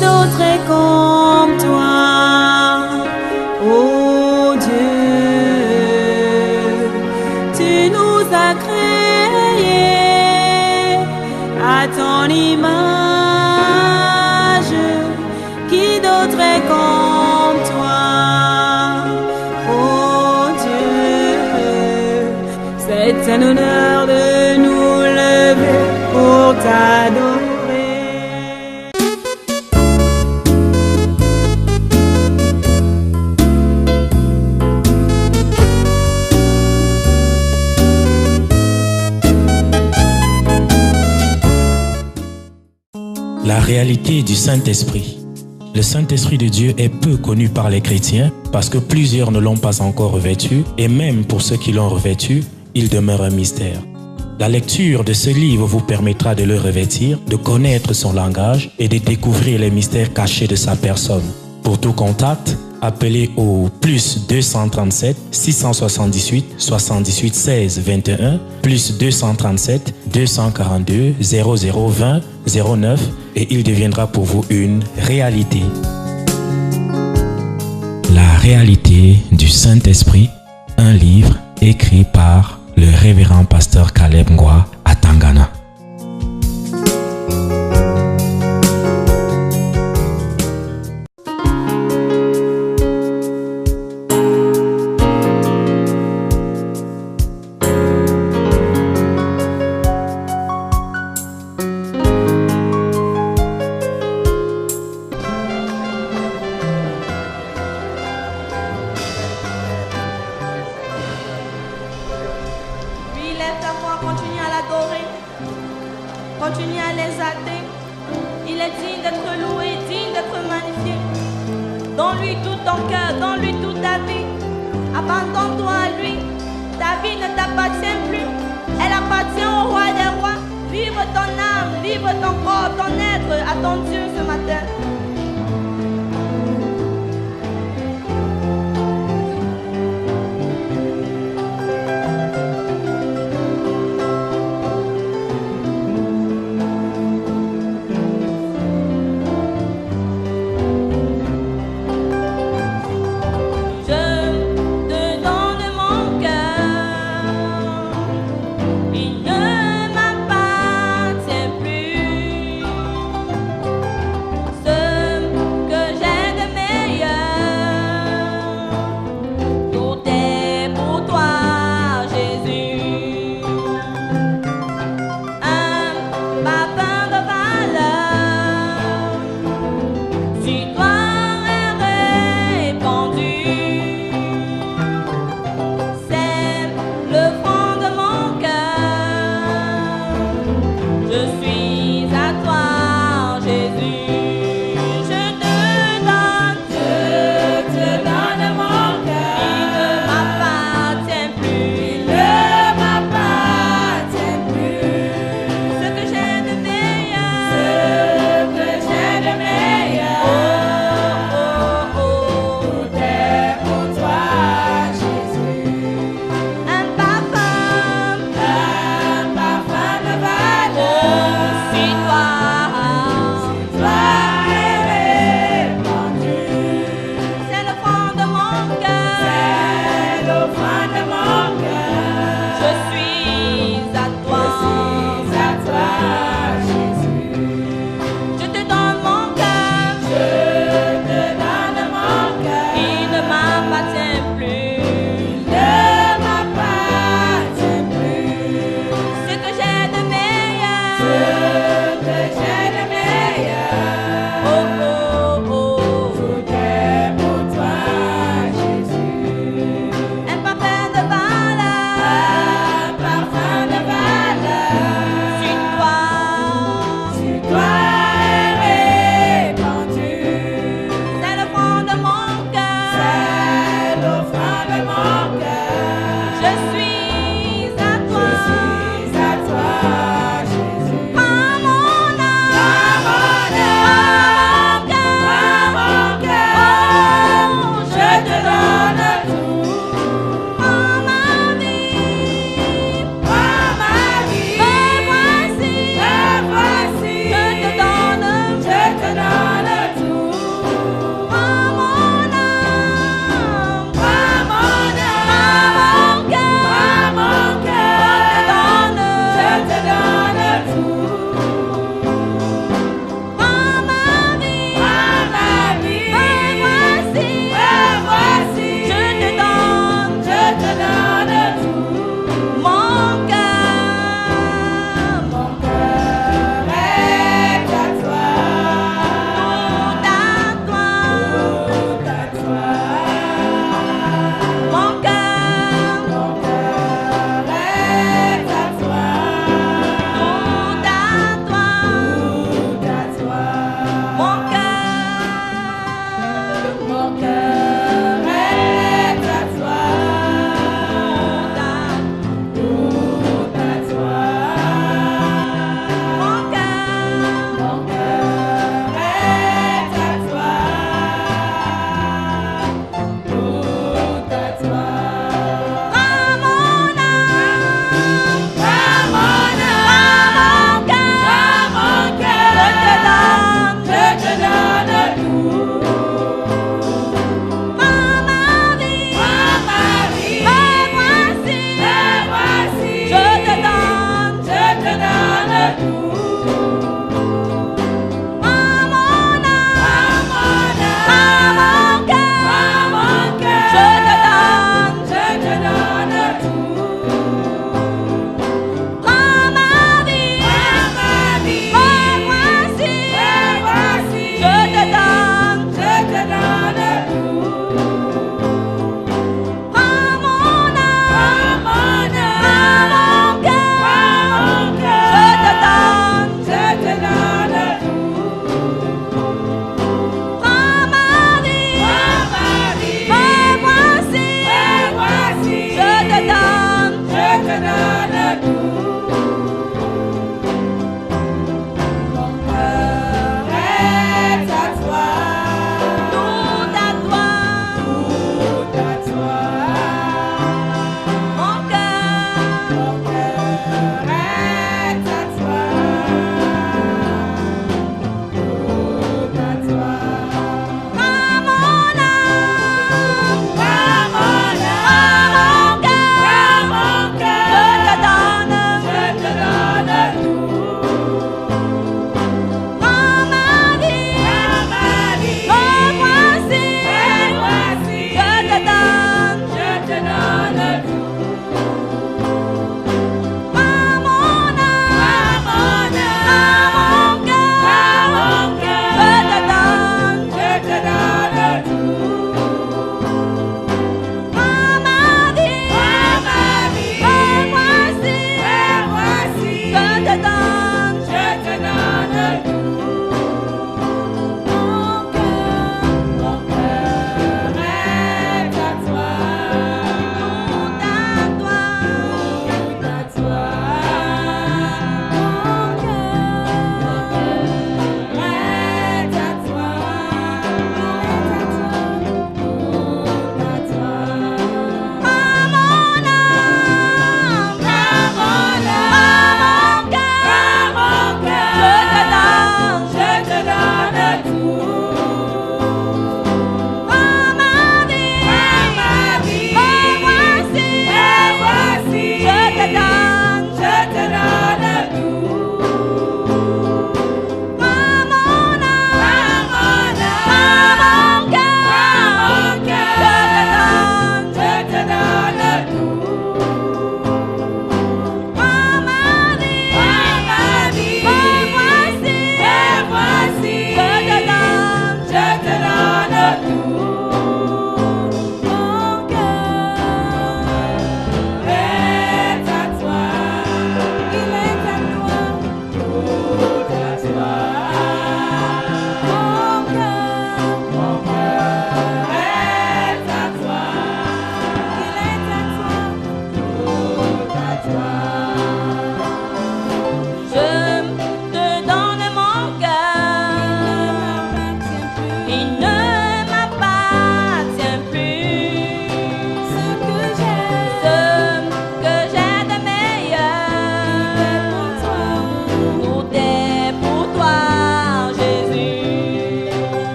d'autre est comme toi, ô Dieu? Tu nous as créés à ton image. Qui d'autre est comme toi, ô Dieu? C'est un honneur de nous lever pour t'adorer. La réalité du Saint-Esprit. Le Saint-Esprit de Dieu est peu connu par les chrétiens parce que plusieurs ne l'ont pas encore revêtu et même pour ceux qui l'ont revêtu, il demeure un mystère. La lecture de ce livre vous permettra de le revêtir, de connaître son langage et de découvrir les mystères cachés de sa personne. Pour tout contact, appelez au plus 237 678 78 16 21 plus 237 242 0020 09 et il deviendra pour vous une réalité. La réalité du Saint-Esprit, un livre écrit par le révérend pasteur Caleb Ngwa à Tangana. Continue à l'adorer, continue à l'exalter. Il est digne d'être loué, digne d'être magnifié. Donne-lui tout ton cœur, donne-lui toute ta vie. Abandonne-toi à lui. Ta vie ne t'appartient plus, elle appartient au roi des rois. Livre ton âme, livre ton corps, ton être à ton Dieu ce matin. Ce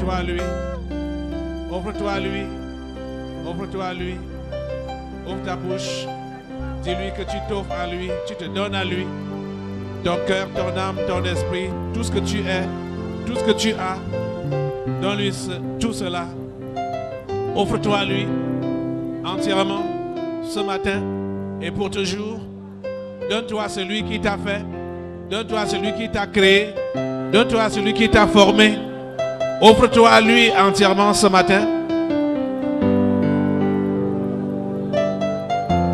Offre-toi à lui. Offre-toi à lui. Offre-toi à lui. Ouvre ta bouche. Dis-lui que tu t'offres à lui. Tu te donnes à lui. Ton cœur, ton âme, ton esprit, tout ce que tu es, tout ce que tu as. Donne-lui tout cela. Offre-toi à lui entièrement ce matin et pour toujours. Donne-toi à celui qui t'a fait. Donne-toi à celui qui t'a créé. Donne-toi à celui qui t'a formé. Offre-toi à lui entièrement ce matin.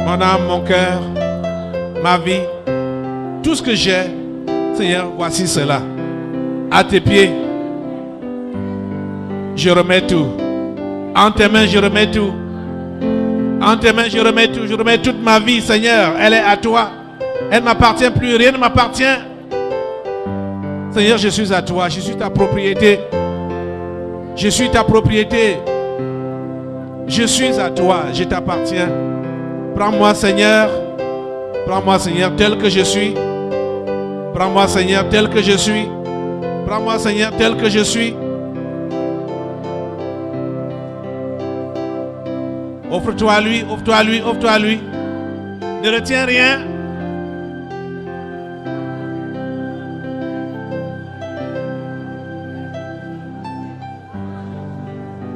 Mon âme, mon cœur, ma vie, tout ce que j'ai, Seigneur, voici cela. À tes pieds, je remets tout. En tes mains, je remets tout. En tes mains, je remets tout. Je remets toute ma vie, Seigneur. Elle est à toi. Elle ne m'appartient plus. Rien ne m'appartient. Seigneur, je suis à toi. Je suis ta propriété. Je suis ta propriété. Je suis à toi. Je t'appartiens. Prends-moi, Seigneur. Prends-moi, Seigneur, tel que je suis. Prends-moi, Seigneur, tel que je suis. Prends-moi, Seigneur, tel que je suis. Offre-toi à lui, offre-toi à lui, offre-toi à lui. Ne retiens rien.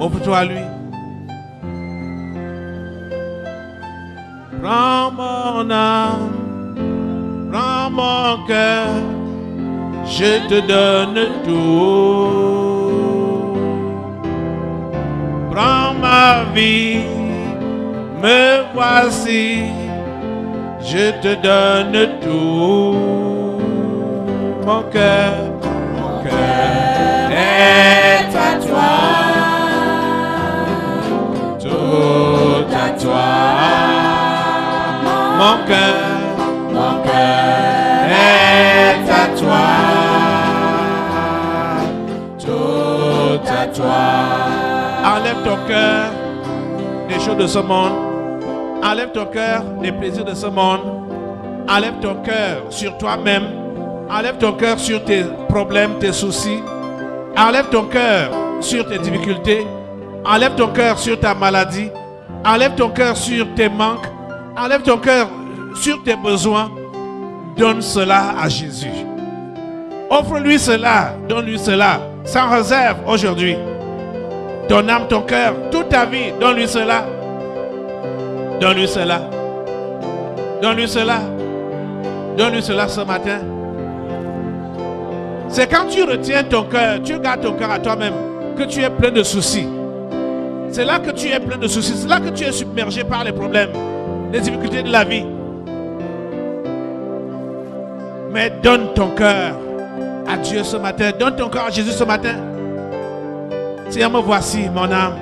Offre-toi à lui. Prends mon âme, prends mon cœur, je te donne tout. Prends ma vie, me voici, je te donne tout. Mon cœur est à toi, tout à toi. Mon cœur est à toi, tout à toi. Enlève ton cœur des choses de ce monde. Enlève ton cœur des plaisirs de ce monde. Enlève ton cœur sur toi-même. Enlève ton cœur sur tes problèmes, tes soucis. Enlève ton cœur sur tes difficultés. Enlève ton cœur sur ta maladie. Enlève ton cœur sur tes manques. Enlève ton cœur sur tes besoins. Donne cela à Jésus. Offre-lui cela. Donne-lui cela. Sans réserve aujourd'hui. Ton âme, ton cœur, toute ta vie. Donne-lui cela. Donne-lui cela. Donne-lui cela. Donne-lui cela ce matin. C'est quand tu retiens ton cœur, tu gardes ton cœur à toi-même, que tu es plein de soucis. C'est là que tu es plein de soucis. C'est là que tu es submergé par les problèmes, les difficultés de la vie. Mais donne ton cœur à Dieu ce matin. Donne ton cœur à Jésus ce matin. Seigneur, me voici, mon âme.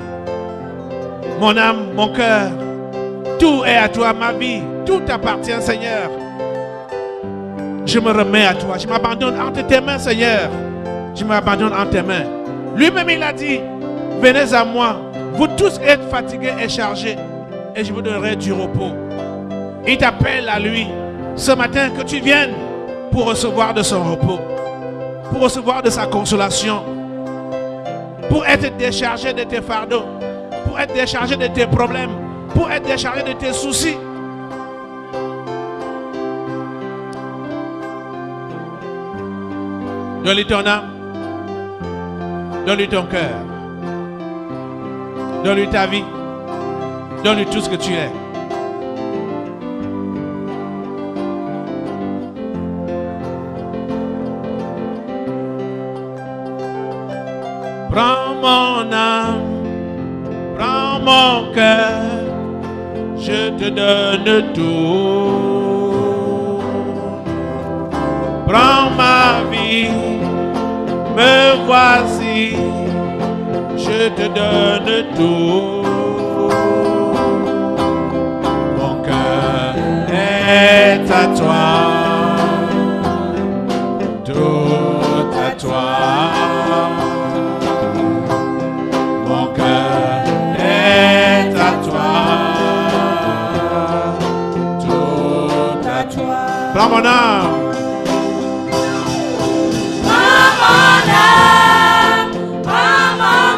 Mon âme, mon cœur. Tout est à toi, ma vie. Tout t'appartient, Seigneur. Je me remets à toi. Je m'abandonne entre tes mains, Seigneur. Je m'abandonne entre tes mains. Lui-même, il a dit, venez à moi, vous tous êtes fatigués et chargés, et je vous donnerai du repos. Il t'appelle à lui ce matin que tu viennes pour recevoir de son repos, pour recevoir de sa consolation, pour être déchargé de tes fardeaux, pour être déchargé de tes problèmes, pour être déchargé de tes soucis. Donne-lui ton âme, donne-lui ton cœur, donne-lui ta vie, donne-lui tout ce que tu es. Prends mon âme, prends mon cœur, je te donne tout. Prends ma vie, me voici, je te donne tout. Mon cœur est à toi, tout à toi. Mon cœur est à toi, tout à toi. Prends mon âme. Prends mon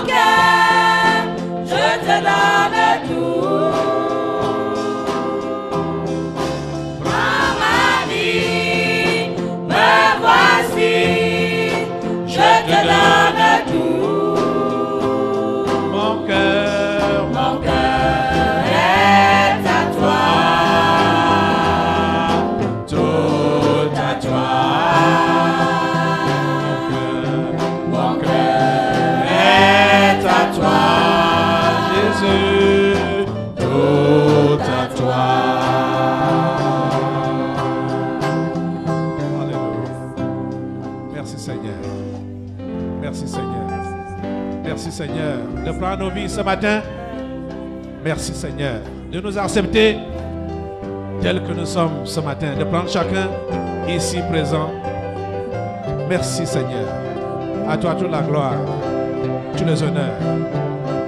de prendre nos vies ce matin. Merci Seigneur de nous accepter tels que nous sommes ce matin, de prendre chacun ici présent. Merci Seigneur. À toi toute la gloire, tous les honneurs.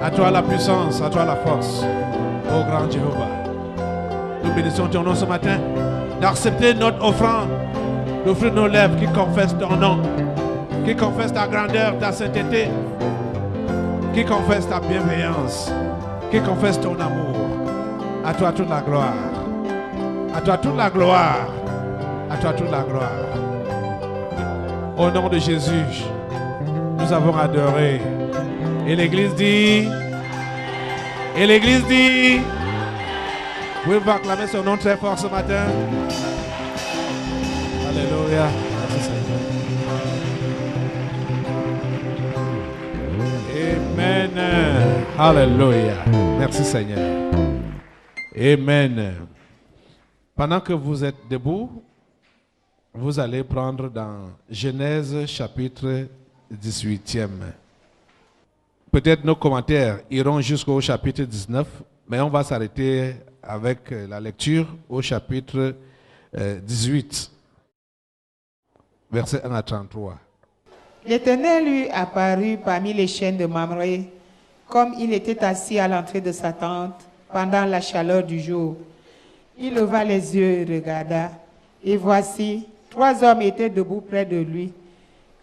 À toi la puissance, à toi la force. Ô grand Jéhovah, nous bénissons ton nom ce matin, d'accepter notre offrande, d'offrir nos lèvres qui confessent ton nom, qui confessent ta grandeur, ta sainteté, qui confessent ta bienveillance, qui confessent ton amour. À toi toute la gloire. À toi toute la gloire. À toi toute la gloire. Au nom de Jésus, nous avons adoré. Et l'Église dit, et l'Église dit, vous pouvez acclamer son nom très fort ce matin. Alléluia. Merci Seigneur. Amen. Alléluia. Merci Seigneur. Amen. Pendant que vous êtes debout, vous allez prendre dans Genèse chapitre 18e. Peut-être nos commentaires iront jusqu'au chapitre 19, mais on va s'arrêter avec la lecture au chapitre 18, versets 1 à 33. L'Éternel lui apparut parmi les chênes de Mamré, comme il était assis à l'entrée de sa tente pendant la chaleur du jour. Il leva les yeux et regarda, et voici, 3 hommes étaient debout près de lui.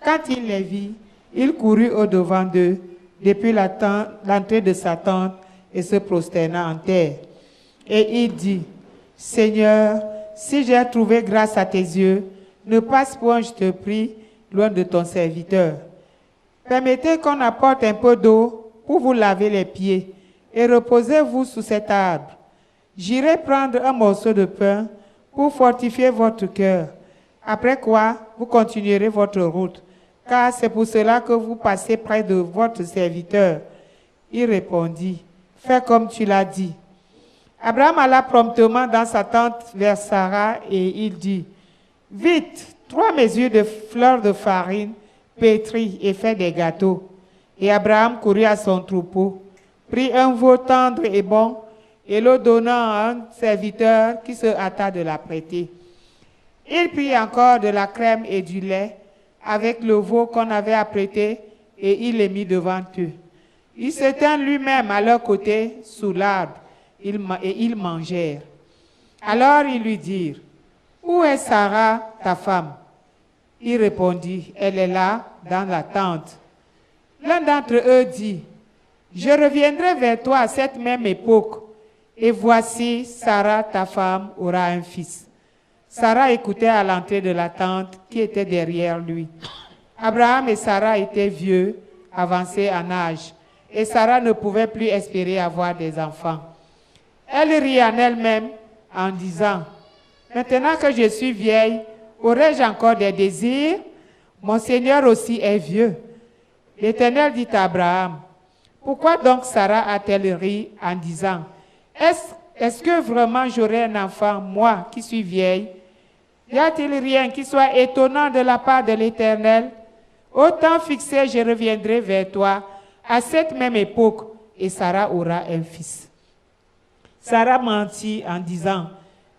Quand il les vit, il courut au-devant d'eux, depuis l'entrée de sa tente, et se prosterna en terre. Et il dit, Seigneur, si j'ai trouvé grâce à tes yeux, ne passe point, je te prie, loin de ton serviteur. Permettez qu'on apporte un peu d'eau pour vous laver les pieds, et reposez-vous sous cet arbre. J'irai prendre un morceau de pain pour fortifier votre cœur. Après quoi, vous continuerez votre route, car c'est pour cela que vous passez près de votre serviteur. Il répondit, fais comme tu l'as dit. Abraham alla promptement dans sa tente vers Sarah et il dit, vite, 3 mesures de fleurs de farine, pétris et fait des gâteaux. Et Abraham courut à son troupeau, prit un veau tendre et bon, et le donna à un serviteur qui se hâta de la prêter. Il prit encore de la crème et du lait avec le veau qu'on avait apprêté et il les mit devant eux. Il se tint lui-même à leur côté sous l'arbre et ils mangèrent. Alors ils lui dirent, où est Sarah, ta femme? Il répondit, elle est là, dans la tente. L'un d'entre eux dit, je reviendrai vers toi à cette même époque, et voici, Sarah, ta femme, aura un fils. Sarah écoutait à l'entrée de la tente qui était derrière lui. Abraham et Sarah étaient vieux, avancés en âge, et Sarah ne pouvait plus espérer avoir des enfants. Elle rit en elle-même en disant, maintenant que je suis vieille, aurais-je encore des désirs? Mon Seigneur aussi est vieux. L'Éternel dit à Abraham, pourquoi donc Sarah a-t-elle ri en disant, est-ce que vraiment j'aurai un enfant, moi qui suis vieille? Y a-t-il rien qui soit étonnant de la part de l'Éternel? Au temps fixé, je reviendrai vers toi à cette même époque et Sarah aura un fils. Sarah mentit en disant,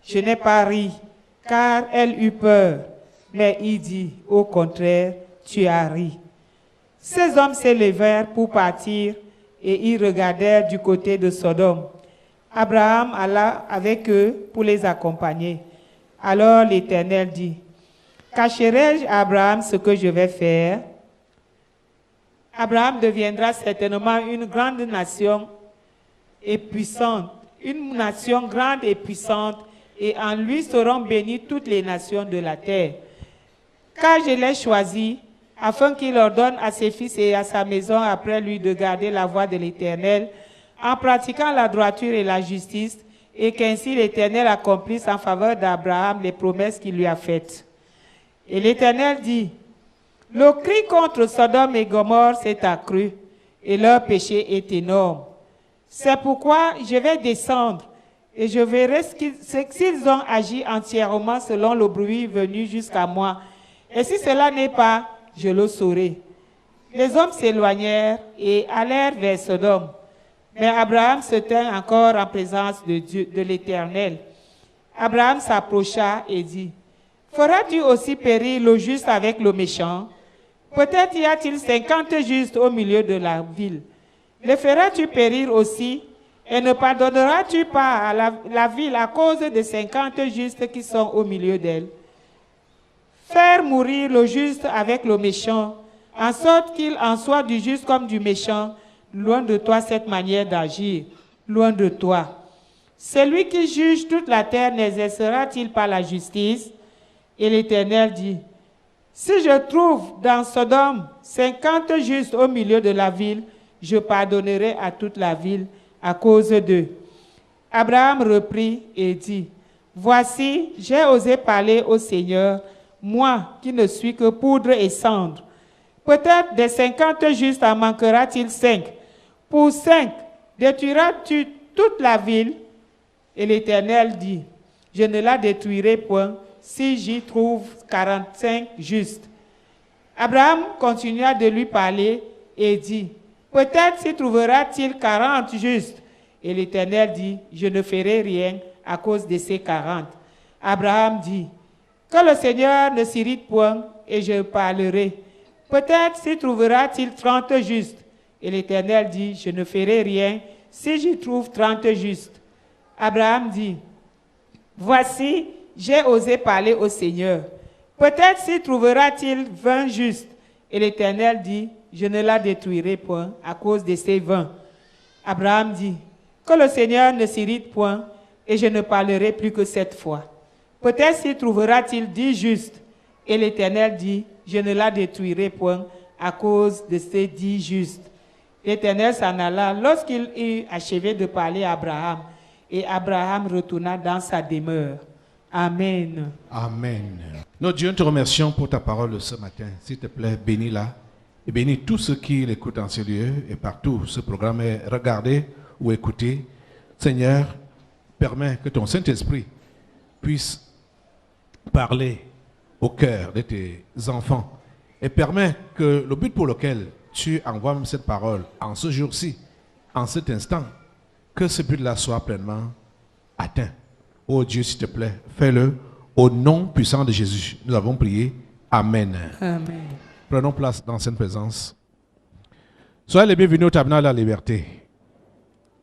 je n'ai pas ri, car elle eut peur. Mais il dit, au contraire, tu as ri. Ces hommes s'élevèrent pour partir et ils regardèrent du côté de Sodome. Abraham alla avec eux pour les accompagner. Alors l'Éternel dit, cacherai-je à Abraham ce que je vais faire? Abraham deviendra certainement une grande nation et puissante, une nation grande et puissante, et en lui seront bénies toutes les nations de la terre. Car je l'ai choisi, afin qu'il ordonne à ses fils et à sa maison après lui de garder la voie de l'Éternel, en pratiquant la droiture et la justice, et qu'ainsi l'Éternel accomplisse en faveur d'Abraham les promesses qu'il lui a faites. Et l'Éternel dit, le cri contre Sodome et Gomorrhe s'est accru, et leur péché est énorme. C'est pourquoi je vais descendre, et je verrai s'ils ont agi entièrement selon le bruit venu jusqu'à moi. Et si cela n'est pas, je le saurai. Les hommes s'éloignèrent et allèrent vers Sodome. Mais Abraham se tint encore en présence de Dieu, de l'Éternel. Abraham s'approcha et dit, « Feras-tu aussi périr le juste avec le méchant? Peut-être y a-t-il 50 justes au milieu de la ville. Le feras-tu périr aussi? Et ne pardonneras-tu pas à la ville à cause des 50 justes qui sont au milieu d'elle? Faire mourir le juste avec le méchant, en sorte qu'il en soit du juste comme du méchant, loin de toi cette manière d'agir, loin de toi. Celui qui juge toute la terre n'exercera-t-il pas la justice? » Et l'Éternel dit, « Si je trouve dans Sodome 50 justes au milieu de la ville, je pardonnerai à toute la ville à cause d'eux. » Abraham reprit et dit, « Voici, j'ai osé parler au Seigneur, moi qui ne suis que poudre et cendre. Peut-être des 50 justes en manquera-t-il 5. Pour 5, détruiras-tu toute la ville? » Et l'Éternel dit, « Je ne la détruirai point si j'y trouve 45 justes. » Abraham continua de lui parler et dit, « Peut-être s'y trouvera-t-il 40 justes. » Et l'Éternel dit, « Je ne ferai rien à cause de ces 40. » Abraham dit, « Que le Seigneur ne s'irrite point et je parlerai. Peut-être s'y trouvera-t-il 30 justes. » Et l'Éternel dit, « Je ne ferai rien si j'y trouve 30 justes. » Abraham dit, « Voici, j'ai osé parler au Seigneur. Peut-être s'y trouvera-t-il 20 justes. » Et l'Éternel dit, « Je ne la détruirai point à cause de ces 20. » Abraham dit, « Que le Seigneur ne s'irrite point et je ne parlerai plus que 7 fois. Peut-être s'y trouvera-t-il 10 justes. » Et l'Éternel dit, « Je ne la détruirai point à cause de ces 10 justes. » L'Éternel s'en alla lorsqu'il eut achevé de parler à Abraham. Et Abraham retourna dans sa demeure. Amen. Amen. Notre Dieu, nous te remercions pour ta parole ce matin. S'il te plaît, bénis-la et bénis tous ceux qui l'écoutent en ce lieu et partout. Ce programme est regardé ou écouté. Seigneur, permets que ton Saint-Esprit puisse parler au cœur de tes enfants et permets que le but pour lequel tu envoies cette parole en ce jour-ci, en cet instant, que ce but-là soit pleinement atteint. Oh Dieu, s'il te plaît, fais-le au nom puissant de Jésus. Nous avons prié. Amen. Amen. Prenons place dans cette présence. Soyez les bienvenus au Tabernacle de la Liberté.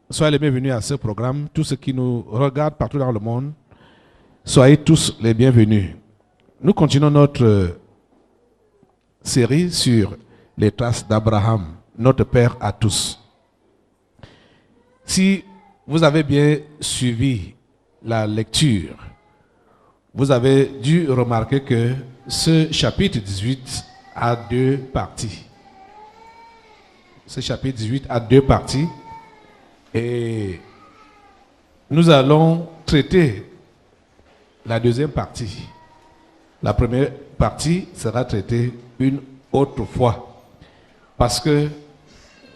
Soyez les bienvenus à ce programme. Tous ceux qui nous regardent partout dans le monde, soyez tous les bienvenus. Nous continuons notre série sur les traces d'Abraham, notre Père à tous. Si vous avez bien suivi la lecture, vous avez dû remarquer que ce chapitre 18 a 2 parties. Ce chapitre 18 a 2 parties et nous allons traiter la deuxième partie. La première partie sera traitée une autre fois parce que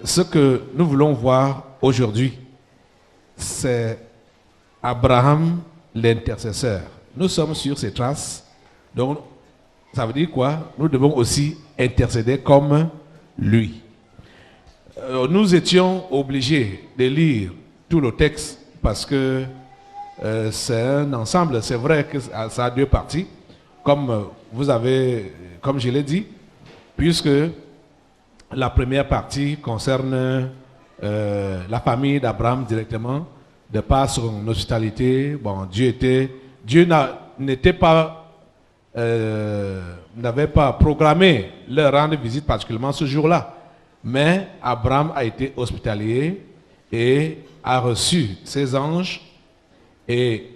ce que nous voulons voir aujourd'hui, c'est Abraham l'intercesseur. Nous sommes sur ses traces, donc ça veut dire quoi? Nous devons aussi intercéder comme lui. Nous étions obligés de lire tout le texte parce que c'est un ensemble. C'est vrai que ça a 2 parties, comme je l'ai dit, puisque la première partie concerne la famille d'Abraham directement, de par son hospitalité. Bon, Dieu n'avait pas programmé leur rendre visite particulièrement ce jour-là. Mais Abraham a été hospitalier et a reçu ses anges. Et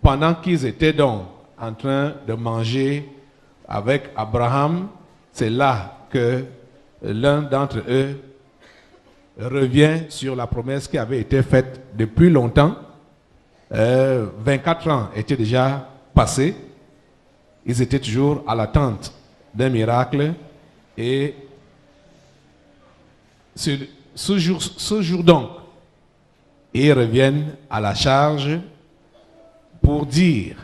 pendant qu'ils étaient donc en train de manger avec Abraham, c'est là que l'un d'entre eux revient sur la promesse qui avait été faite depuis longtemps. 24 ans étaient déjà passés. Ils étaient toujours à l'attente d'un miracle. Et ce jour donc, ils reviennent à la charge pour dire,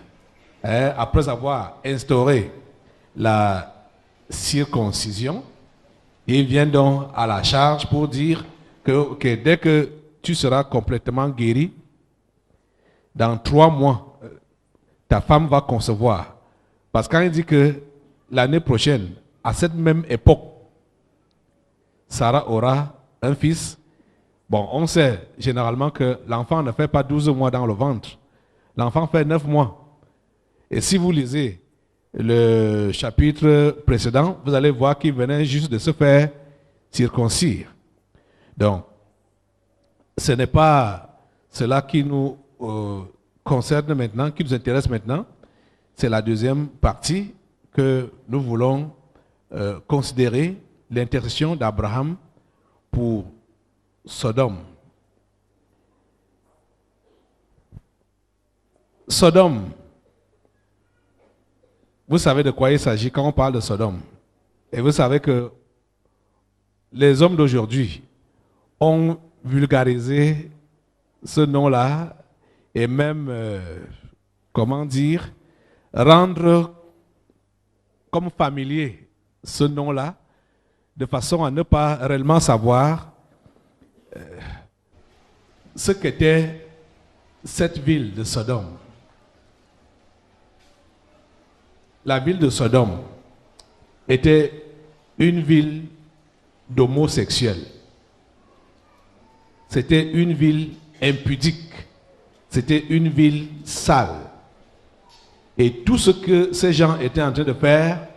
après avoir instauré la circoncision, Il vient donc à la charge pour dire que dès que tu seras complètement guéri, dans 3 mois, ta femme va concevoir. Parce que quand il dit que l'année prochaine, à cette même époque, Sarah aura un fils. Bon, on sait généralement que l'enfant ne fait pas 12 mois dans le ventre. L'enfant fait 9 mois. Et si vous lisez le chapitre précédent, vous allez voir qu'il venait juste de se faire circoncire. Donc, ce n'est pas cela qui nous concerne maintenant, qui nous intéresse maintenant. C'est la deuxième partie que nous voulons considérer, l'intercession d'Abraham pour Sodome. Sodome, vous savez de quoi il s'agit quand on parle de Sodome. Et vous savez que les hommes d'aujourd'hui ont vulgarisé ce nom-là et même, comment dire, rendre comme familier ce nom-là de façon à ne pas réellement savoir ce qu'était cette ville de Sodome. La ville de Sodome était une ville d'homosexuels. C'était une ville impudique. C'était une ville sale. Et tout ce que ces gens étaient en train de faire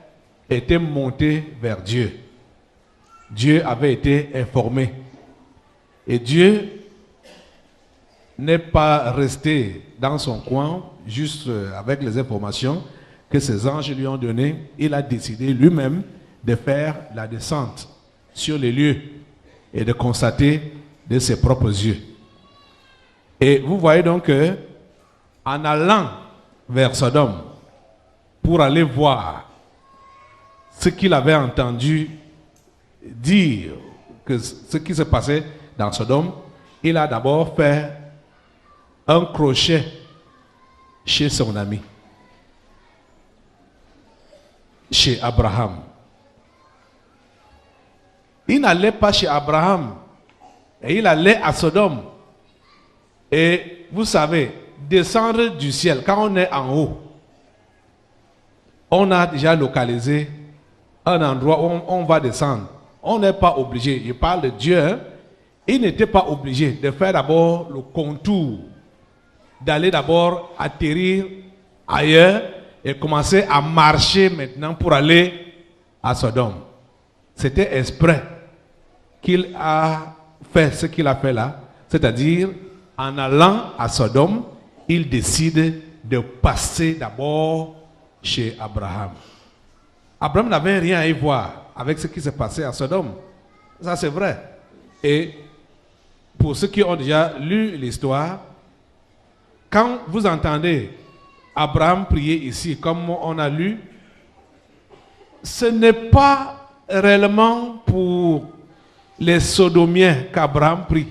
était monté vers Dieu. Dieu avait été informé. Et Dieu n'est pas resté dans son coin, juste avec les informations que ses anges lui ont données. Il a décidé lui-même de faire la descente sur les lieux et de constater de ses propres yeux. Et vous voyez donc que, en allant vers Sodome, pour aller voir ce qu'il avait entendu dire, que ce qui se passait dans Sodome, il a d'abord fait un crochet chez son ami, chez Abraham. Il n'allait pas chez Abraham, et il allait à Sodome. Et vous savez, descendre du ciel, quand on est en haut, on a déjà localisé un endroit où on va descendre. On n'est pas obligé, je parle de Dieu, hein? Il n'était pas obligé de faire d'abord le contour, d'aller d'abord atterrir ailleurs et commencer à marcher maintenant pour aller à Sodome. C'était exprès qu'il a fait ce qu'il a fait là, c'est-à-dire en allant à Sodome, il décide de passer d'abord chez Abraham. Abraham n'avait rien à y voir avec ce qui s'est passé à Sodome. Ça c'est vrai. Et pour ceux qui ont déjà lu l'histoire, quand vous entendez Abraham prier ici, comme on a lu, ce n'est pas réellement pour les Sodomiens qu'Abraham prie.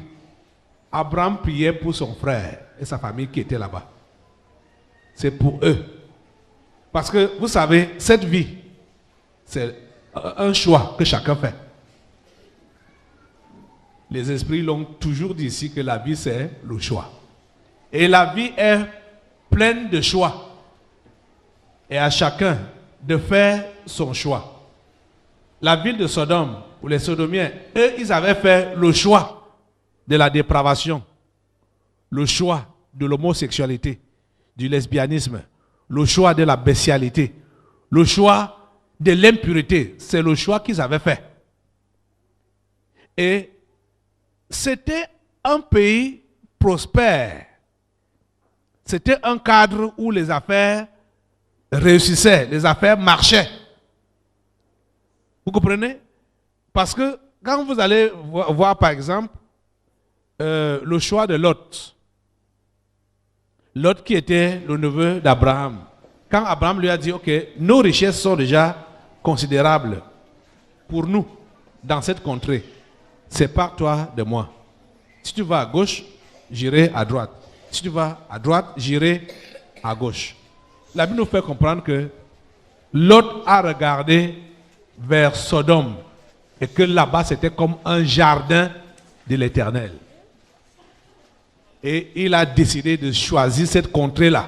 Abraham priait pour son frère et sa famille qui étaient là-bas. C'est pour eux. Parce que vous savez, cette vie, c'est un choix que chacun fait. Les esprits l'ont toujours dit ici que la vie, c'est le choix. Et la vie est pleine de choix. Et à chacun de faire son choix. La ville de Sodome, ou les Sodomiens, eux, ils avaient fait le choix de la dépravation, le choix de l'homosexualité, du lesbianisme, le choix de la bestialité, le choix de l'impureté. C'est le choix qu'ils avaient fait. Et c'était un pays prospère. C'était un cadre où les affaires réussissaient, les affaires marchaient. Vous comprenez? Parce que quand vous allez voir par exemple le choix de Lot, Lot qui était le neveu d'Abraham, quand Abraham lui a dit, ok, nos richesses sont déjà considérables pour nous dans cette contrée, sépare-toi de moi. Si tu vas à gauche, j'irai à droite. Si tu vas à droite, j'irai à gauche. La Bible nous fait comprendre que Lot a regardé vers Sodome Et que là-bas, c'était comme un jardin de l'Éternel. Et il a décidé de choisir cette contrée-là.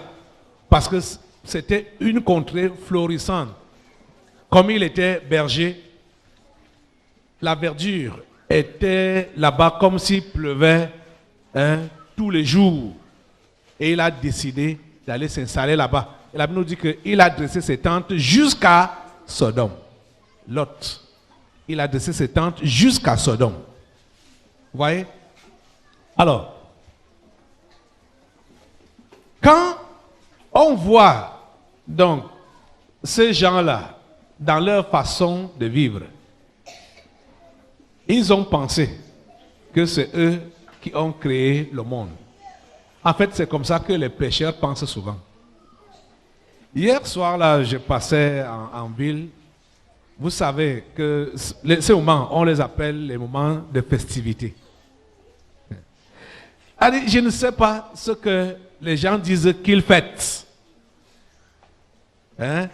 Parce que c'était une contrée florissante. Comme il était berger, la verdure était là-bas comme s'il pleuvait tous les jours. Et il a décidé d'aller s'installer là-bas. Et la Bible nous dit qu'il a dressé ses tentes jusqu'à Sodome. Lot. Il a dressé ses tentes jusqu'à Sodome. Vous voyez? Alors, quand on voit donc ces gens-là dans leur façon de vivre, ils ont pensé que c'est eux qui ont créé le monde. En fait, c'est comme ça que les pécheurs pensent souvent. Hier soir, là, je passais en ville. Vous savez que ces moments, on les appelle les moments de festivité. Allez, je ne sais pas ce que les gens disent qu'ils fêtent. Hein?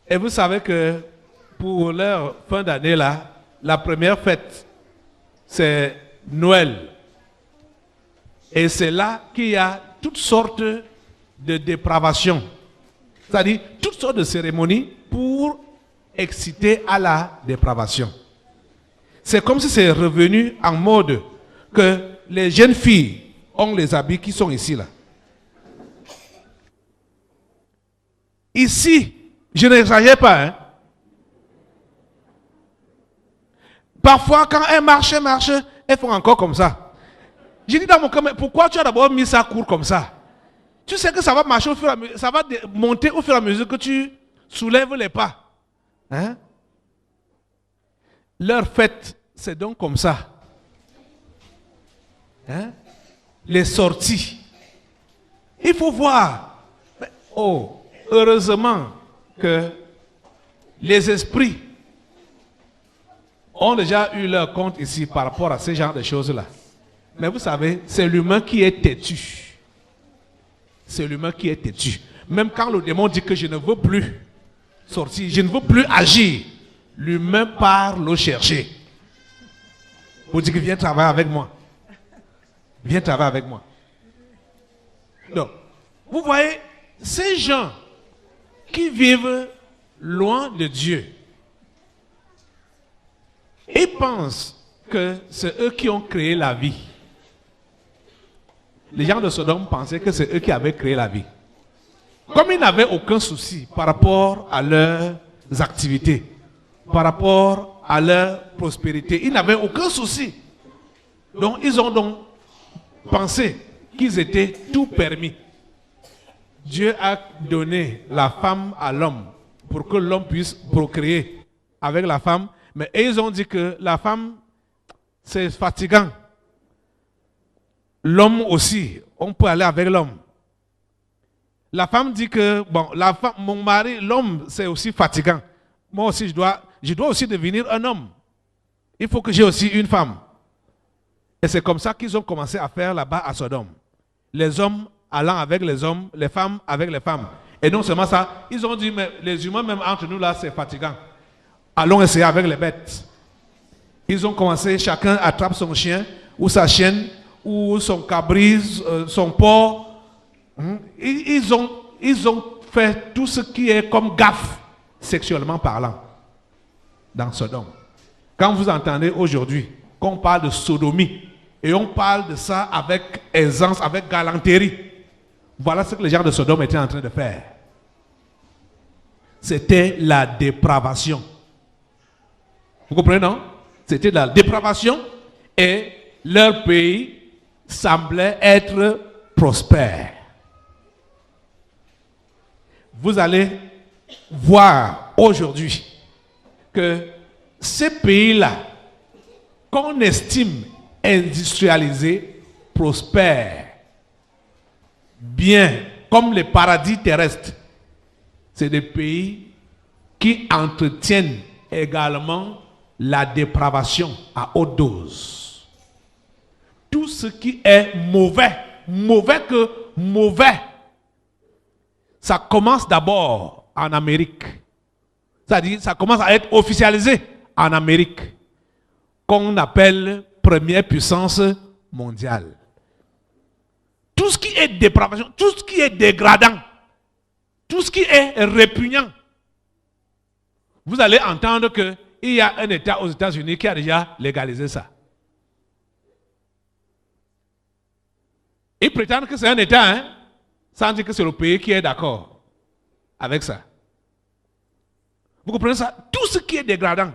Et vous savez que pour leur fin d'année, là, la première fête, c'est Noël. Et c'est là qu'il y a toutes sortes de dépravations. C'est-à-dire toutes sortes de cérémonies pour exciter à la dépravation. C'est comme si c'est revenu en mode que les jeunes filles ont les habits qui sont ici là. Ici, je n'exagère pas. Hein? Parfois, quand elles marchent, elles font encore comme ça. J'ai dit dans mon cœur, mais pourquoi tu as d'abord mis ça court comme ça? Tu sais que ça va marcher au fur et à mesure, ça va monter au fur et à mesure que tu soulèves les pas. Hein? Leur fête, c'est donc comme ça. Hein? Les sorties. Il faut voir. Oh, heureusement que les esprits ont déjà eu leur compte ici par rapport à ce genre de choses-là. Mais vous savez, c'est l'humain qui est têtu. C'est l'humain qui est têtu. Même quand le démon dit que je ne veux plus sortir, je ne veux plus agir, l'humain part le chercher. Vous dites que viens travailler avec moi. Viens travailler avec moi. Donc, vous voyez, ces gens qui vivent loin de Dieu, ils pensent que c'est eux qui ont créé la vie. Les gens de Sodome pensaient que c'est eux qui avaient créé la vie. Comme ils n'avaient aucun souci par rapport à leurs activités, par rapport à leur prospérité, ils n'avaient aucun souci. Donc, ils ont donc pensé qu'ils étaient tout permis. Dieu a donné la femme à l'homme pour que l'homme puisse procréer avec la femme. Mais ils ont dit que la femme, c'est fatigant. L'homme aussi, on peut aller avec l'homme. La femme dit que, bon, mon mari, l'homme, c'est aussi fatigant. Moi aussi, je dois aussi devenir un homme. Il faut que j'ai aussi une femme. Et c'est comme ça qu'ils ont commencé à faire là-bas à Sodome. Les hommes allant avec les hommes, les femmes avec les femmes. Et non seulement ça, ils ont dit, mais les humains, même entre nous là, c'est fatigant. Allons essayer avec les bêtes. Ils ont commencé, chacun attrape son chien, ou sa chienne, ou son cabri, son porc. Ils ont fait tout ce qui est comme gaffe, sexuellement parlant, dans Sodome. Quand vous entendez aujourd'hui qu'on parle de sodomie, et on parle de ça avec aisance, avec galanterie, voilà ce que les gens de Sodome étaient en train de faire. C'était la dépravation. Vous comprenez, non? C'était la dépravation et leur pays semblait être prospère. Vous allez voir aujourd'hui que ces pays-là, qu'on estime industrialisés, prospères, bien comme les paradis terrestres, c'est des pays qui entretiennent également la dépravation à haute dose. Tout ce qui est mauvais, ça commence d'abord en Amérique. C'est-à-dire, ça commence à être officialisé en Amérique. qu'on appelle première puissance mondiale. Tout ce qui est dépravation, tout ce qui est dégradant, tout ce qui est répugnant, vous allez entendre qu'il y a un État aux États-Unis qui a déjà légalisé ça. Ils prétendent que c'est un État, hein, sans dire que c'est le pays qui est d'accord avec ça. Vous comprenez ça? Tout ce qui est dégradant.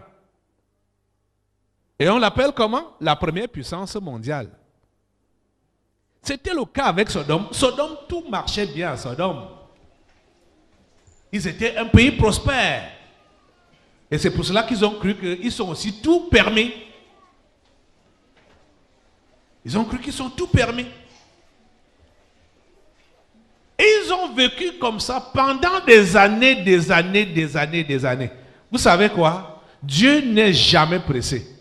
Et on l'appelle comment? La première puissance mondiale. C'était le cas avec Sodome. Sodome, tout marchait bien à Sodome. Ils étaient un pays prospère. Et c'est pour cela qu'ils ont cru qu'ils sont aussi tout permis. Ils ont cru qu'ils sont tout permis. Et ils ont vécu comme ça pendant des années. Vous savez quoi? Dieu n'est jamais pressé.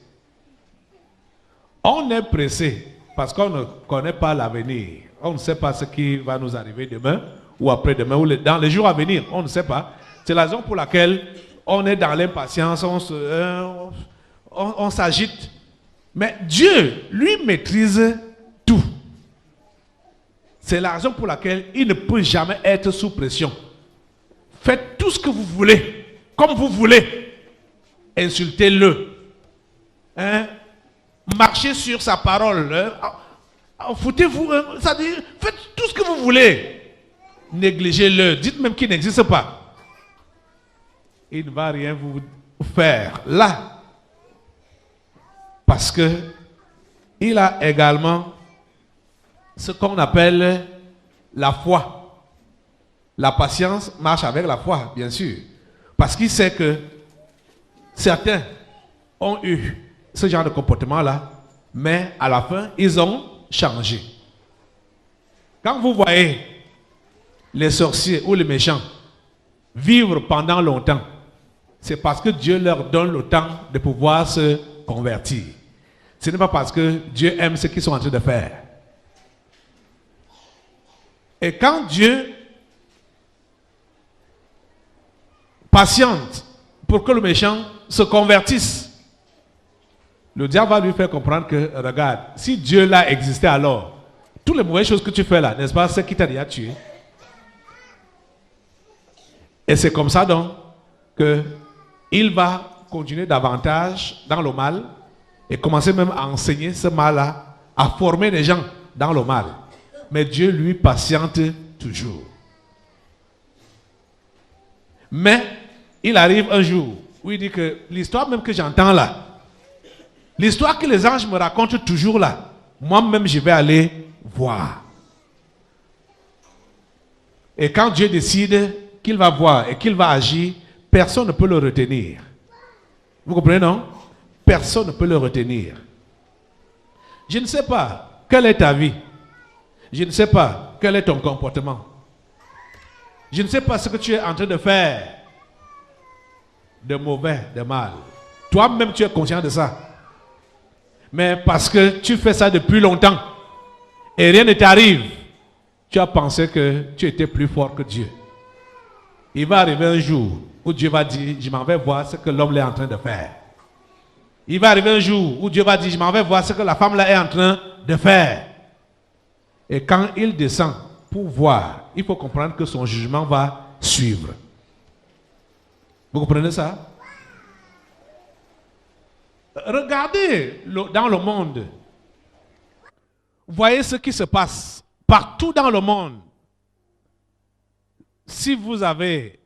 On est pressé parce qu'on ne connaît pas l'avenir. On ne sait pas ce qui va nous arriver demain ou après-demain ou dans les jours à venir. On ne sait pas. C'est la raison pour laquelle on est dans l'impatience, on s'agite. Mais Dieu, lui, maîtrise tout. C'est la raison pour laquelle il ne peut jamais être sous pression. Faites tout ce que vous voulez, comme vous voulez. Insultez-le. Hein? Marchez sur sa parole. Foutez-vous. C'est-à-dire, faites tout ce que vous voulez. Négligez-le. Dites même qu'il n'existe pas. Il ne va rien vous faire là. Parce que il a également ce qu'on appelle la foi. La patience marche avec la foi, bien sûr. Parce qu'il sait que certains ont eu ce genre de comportement-là, mais à la fin, ils ont changé. Quand vous voyez les sorciers ou les méchants vivre pendant longtemps, c'est parce que Dieu leur donne le temps de pouvoir se convertir. Ce n'est pas parce que Dieu aime ce qu'ils sont en train de faire. Et quand Dieu patiente pour que le méchant se convertisse, le diable va lui faire comprendre que, regarde, si Dieu là existait alors, toutes les mauvaises choses que tu fais là, n'est-ce pas, c'est qui t'a déjà tué. Et c'est comme ça donc qu'il va continuer davantage dans le mal et commencer même à enseigner ce mal-là, à former les gens dans le mal. Mais Dieu, lui, patiente toujours. Mais il arrive un jour où il dit que l'histoire même que j'entends là, l'histoire que les anges me racontent toujours là, moi-même je vais aller voir. Et quand Dieu décide qu'il va voir et qu'il va agir, personne ne peut le retenir. Vous comprenez, non? Personne ne peut le retenir. Je ne sais pas quelle est ta vie. Je ne sais pas quel est ton comportement. Je ne sais pas ce que tu es en train de faire de mauvais, de mal. Toi-même, tu es conscient de ça. Mais parce que tu fais ça depuis longtemps et rien ne t'arrive, tu as pensé que tu étais plus fort que Dieu. Il va arriver un jour où Dieu va dire, je m'en vais voir ce que l'homme est en train de faire. Il va arriver un jour où Dieu va dire, je m'en vais voir ce que la femme là est en train de faire. Et quand il descend pour voir, il faut comprendre que son jugement va suivre. Vous comprenez ça? Regardez dans le monde. Voyez ce qui se passe partout dans le monde. Si vous avez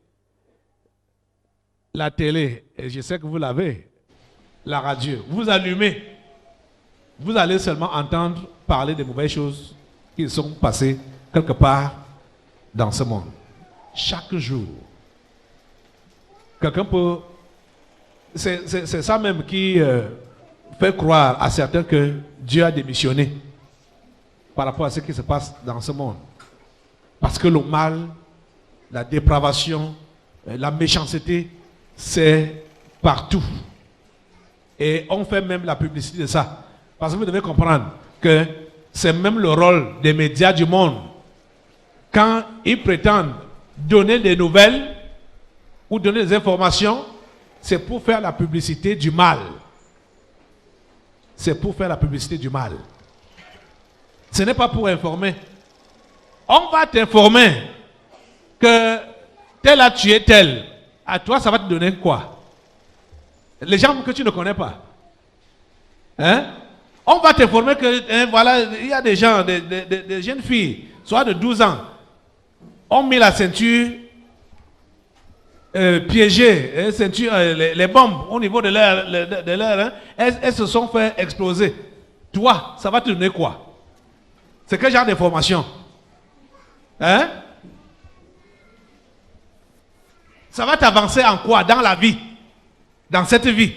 la télé, et je sais que vous l'avez, la radio, vous allumez, vous allez seulement entendre parler des mauvaises choses qui sont passées quelque part dans ce monde. Chaque jour. Quelqu'un peut... C'est ça même qui fait croire à certains que Dieu a démissionné par rapport à ce qui se passe dans ce monde. Parce que le mal, la dépravation, la méchanceté, c'est partout. Et on fait même la publicité de ça. Parce que vous devez comprendre que c'est même le rôle des médias du monde. Quand ils prétendent donner des nouvelles ou donner des informations, c'est pour faire la publicité du mal. c'est pour faire la publicité du mal. Ce n'est pas pour informer. On va t'informer que tel a tué tel. À toi, ça va te donner quoi? Les gens que tu ne connais pas. Hein? On va t'informer que, voilà, il y a des gens, des jeunes filles, soit de 12 ans, ont mis la ceinture piégée, ceinture, les bombes au niveau de leur hein, elles se sont fait exploser. Toi, ça va te donner quoi? C'est quel genre d'information? Hein? Ça va t'avancer en quoi? Dans la vie. Dans cette vie.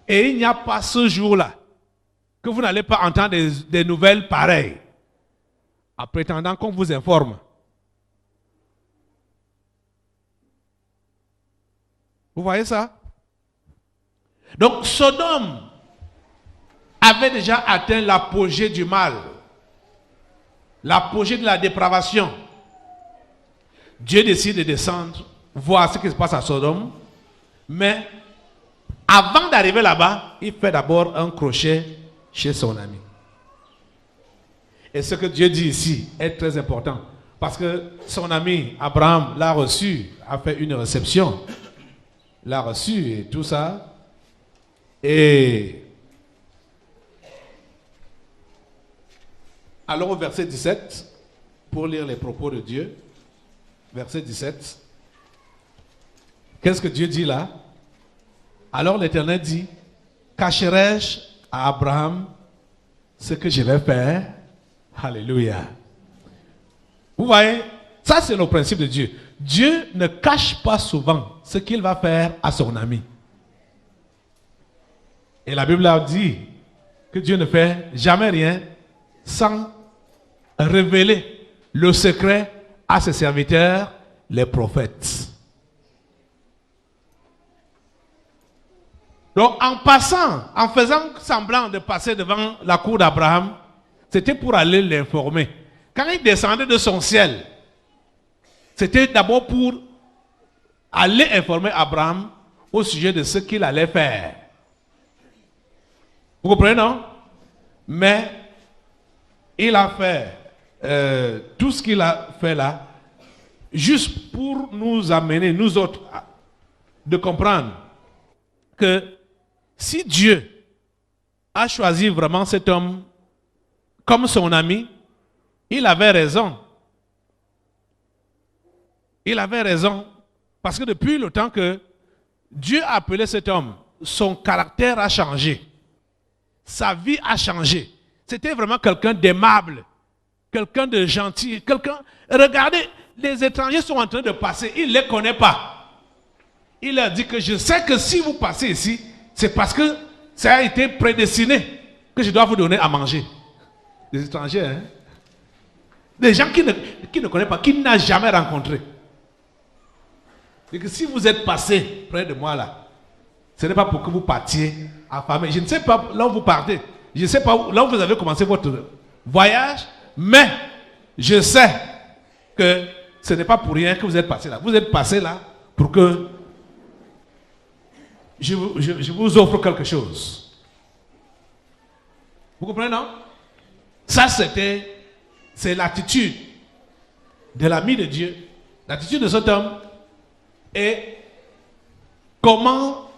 Et il n'y a pas ce jour-là que vous n'allez pas entendre des nouvelles pareilles en prétendant qu'on vous informe. Vous voyez ça? Donc Sodome avait déjà atteint l'apogée du mal, l'apogée de la dépravation. Dieu décide de descendre, voir ce qui se passe à Sodome, mais avant d'arriver là-bas, il fait d'abord un crochet chez son ami. Et ce que Dieu dit ici est très important, parce que son ami Abraham l'a reçu, a fait une réception, l'a reçu et tout ça. Et allons au verset 17 pour lire les propos de Dieu. Verset 17. Qu'est-ce que Dieu dit là? Alors l'Éternel dit, cacherai-je à Abraham ce que je vais faire? Alléluia. Vous voyez, ça c'est le principe de Dieu. Dieu ne cache pas souvent ce qu'il va faire à son ami. Et la Bible a dit que Dieu ne fait jamais rien sans révéler le secret à ses serviteurs, les prophètes. Donc en passant, en faisant semblant de passer devant la cour d'Abraham, c'était pour aller l'informer. Quand il descendait de son ciel, c'était d'abord pour aller informer Abraham au sujet de ce qu'il allait faire. Vous comprenez, non? Mais il a fait tout ce qu'il a fait là, juste pour nous amener, nous autres, de comprendre que si Dieu a choisi vraiment cet homme comme son ami, il avait raison. Il avait raison, parce que depuis le temps que Dieu a appelé cet homme, son caractère a changé. Sa vie a changé. C'était vraiment quelqu'un d'aimable, quelqu'un de gentil, quelqu'un... Regardez, les étrangers sont en train de passer, il ne les connaît pas. Il leur dit que je sais que si vous passez ici, c'est parce que ça a été prédestiné que je dois vous donner à manger. Des étrangers, hein? Des gens qui ne connaissent pas, qui n'a jamais rencontré. Et que si vous êtes passé près de moi là, ce n'est pas pour que vous partiez affamés. Je ne sais pas là où vous partez. Je ne sais pas là où vous avez commencé votre voyage, mais je sais que ce n'est pas pour rien que vous êtes passé là. Vous êtes passé là pour que je vous offre quelque chose. Vous comprenez, non? Ça, c'est l'attitude de l'ami de Dieu, l'attitude de cet homme, et comment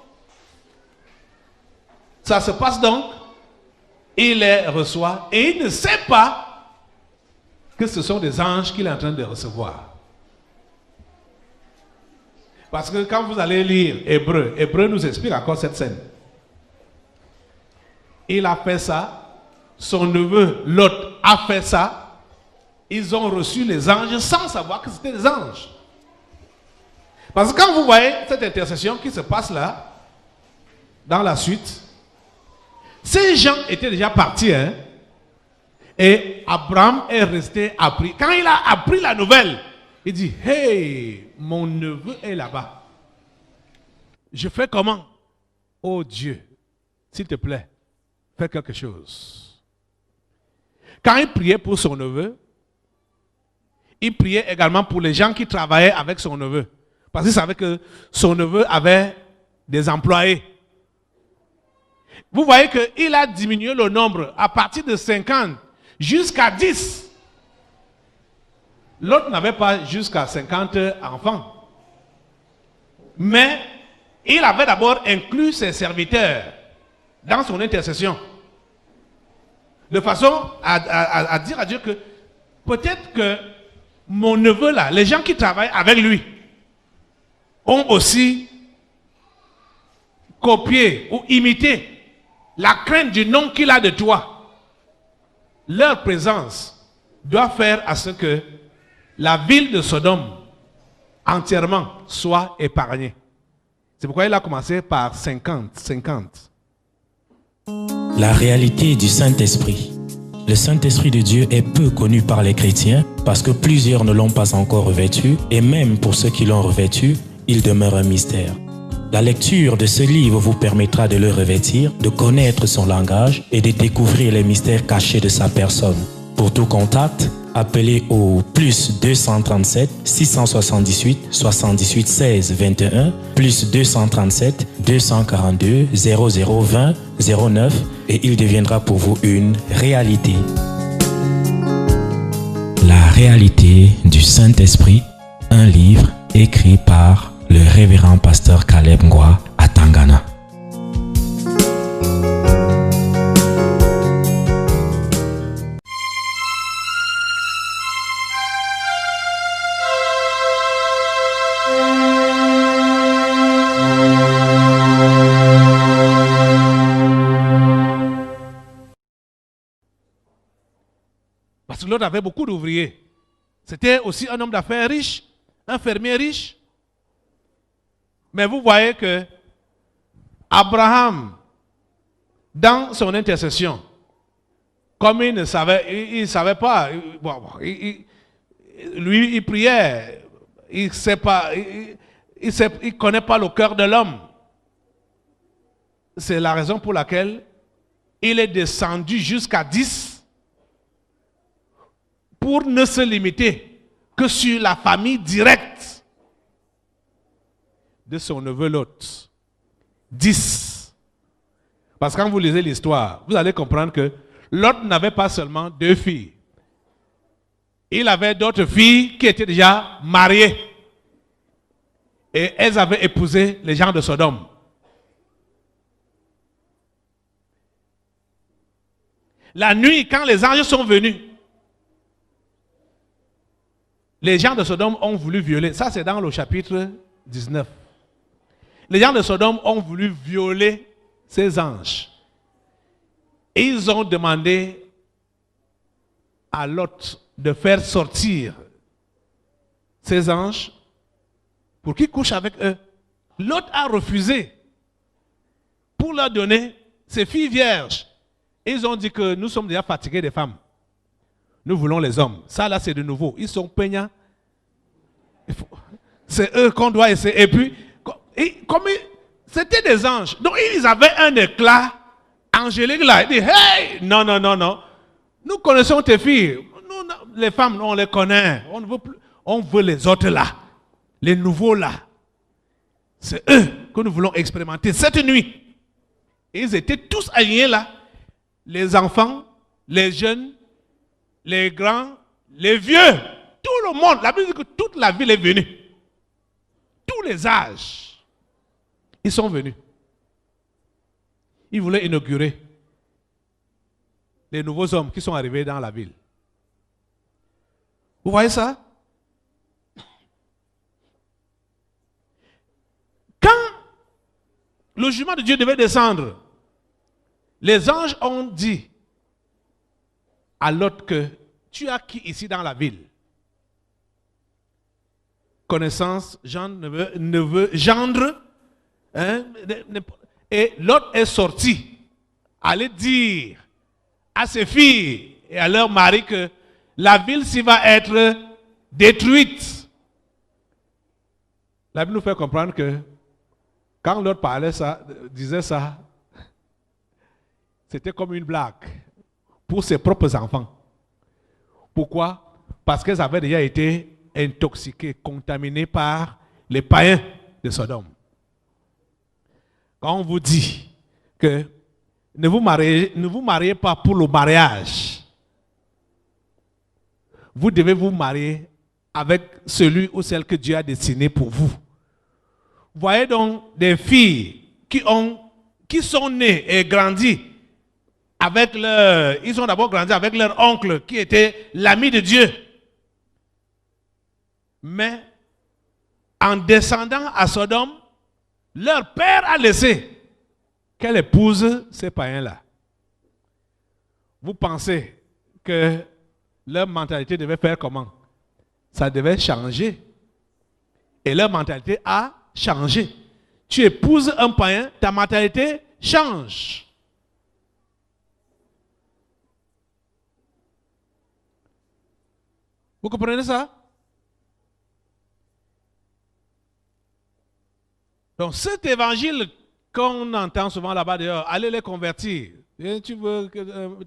ça se passe donc. Il les reçoit et il ne sait pas que ce sont des anges qu'il est en train de recevoir. Parce que quand vous allez lire Hébreu nous explique encore cette scène. Il a fait ça, son neveu Lot a fait ça, ils ont reçu les anges sans savoir que c'était des anges. Parce que quand vous voyez cette intercession qui se passe là, dans la suite, ces gens étaient déjà partis, hein, et Abraham est resté appris. Quand il a appris la nouvelle, il dit, hey, mon neveu est là-bas. Je fais comment? Oh Dieu, s'il te plaît, fais quelque chose. Quand il priait pour son neveu, il priait également pour les gens qui travaillaient avec son neveu. Parce qu'il savait que son neveu avait des employés. vous voyez qu'il a diminué le nombre à partir de 50 jusqu'à 10. L'autre n'avait pas jusqu'à 50 enfants. Mais il avait d'abord inclus ses serviteurs dans son intercession. De façon à dire à Dieu que peut-être que mon neveu là, les gens qui travaillent avec lui, ont aussi copié ou imité la crainte du nom qu'il a de toi. Leur présence doit faire à ce que la ville de Sodome entièrement soit épargnée. C'est pourquoi il a commencé par 50. La réalité du Saint-Esprit. Le Saint-Esprit de Dieu est peu connu par les chrétiens parce que plusieurs ne l'ont pas encore revêtu et même pour ceux qui l'ont revêtu, il demeure un mystère. La lecture de ce livre vous permettra de le revêtir, de connaître son langage et de découvrir les mystères cachés de sa personne. Pour tout contact, appelez au plus 237 678 78 16 21 plus 237 242 0020 09 et il deviendra pour vous une réalité. La réalité du Saint-Esprit, un livre écrit par le révérend pasteur Caleb Ngwa à Tangana. Parce que l'autre avait beaucoup d'ouvriers. C'était aussi un homme d'affaires riche, un fermier riche. Mais vous voyez que Abraham, dans son intercession, comme il ne savait pas, lui il priait, il connaît pas le cœur de l'homme. C'est la raison pour laquelle il est descendu jusqu'à 10 pour ne se limiter que sur la famille directe de son neveu Lot. 10. Parce que quand vous lisez l'histoire, vous allez comprendre que Lot n'avait pas seulement 2 filles. Il avait d'autres filles qui étaient déjà mariées. Et elles avaient épousé les gens de Sodome. La nuit, quand les anges sont venus, les gens de Sodome ont voulu violer. Ça, c'est dans le chapitre 19. Les gens de Sodome ont voulu violer ces anges. Et ils ont demandé à Lot de faire sortir ces anges pour qu'ils couchent avec eux. Lot a refusé pour leur donner ses filles vierges. Et ils ont dit que nous sommes déjà fatigués des femmes. Nous voulons les hommes. Ça là c'est de nouveau. Ils sont peignants. C'est eux qu'on doit essayer. Et puis, comme c'était des anges, donc ils avaient un éclat angélique là. Ils disent, hey, non. Nous connaissons tes filles. Nous, les femmes, on les connaît. On ne veut plus. On veut les autres là. Les nouveaux là. C'est eux que nous voulons expérimenter cette nuit. Et ils étaient tous alignés là. Les enfants, les jeunes, les grands, les vieux. Tout le monde. La Bible dit que toute la ville est venue. Tous les âges. Ils sont venus. Ils voulaient inaugurer les nouveaux hommes qui sont arrivés dans la ville. Vous voyez ça? Quand le jugement de Dieu devait descendre, les anges ont dit à Lot que tu as qui ici dans la ville? Connaissance, neveu, gendre. Hein? Et Lot est sorti, aller dire à ses filles et à leurs maris que la ville s'y va être détruite. La Bible nous fait comprendre que quand Lot parlait ça, disait ça, c'était comme une blague pour ses propres enfants. Pourquoi? Parce qu'elles avaient déjà été intoxiquées, contaminées par les païens de Sodome. Quand on vous dit que ne vous mariez pas pour le mariage. Vous devez vous marier avec celui ou celle que Dieu a destiné pour vous. Voyez donc des filles qui sont nées et grandies avec ils ont d'abord grandi avec leur oncle qui était l'ami de Dieu. Mais en descendant à Sodome, leur père a laissé qu'elle épouse ces païens-là. Vous pensez que leur mentalité devait faire comment? Ça devait changer. Et leur mentalité a changé. Tu épouses un païen, ta mentalité change. Vous comprenez ça? Donc cet évangile qu'on entend souvent là-bas dehors, allez les convertir. Et tu veux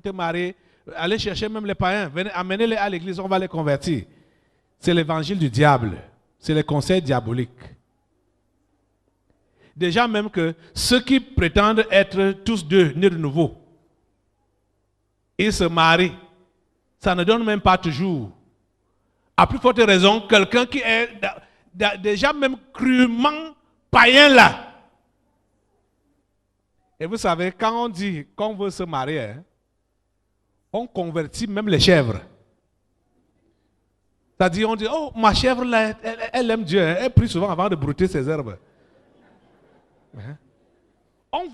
te marier, allez chercher même les païens, venez, amenez-les à l'église, on va les convertir. C'est l'évangile du diable. C'est les conseils diaboliques. Déjà même que ceux qui prétendent être tous deux nés de nouveau, ils se marient. Ça ne donne même pas toujours. À plus forte raison, quelqu'un qui est déjà même crûment païen là. Et vous savez, quand on dit qu'on veut se marier, hein, on convertit même les chèvres. C'est-à-dire, on dit, oh, ma chèvre là, elle aime Dieu, hein, elle prie souvent avant de brouter ses herbes. Hein? On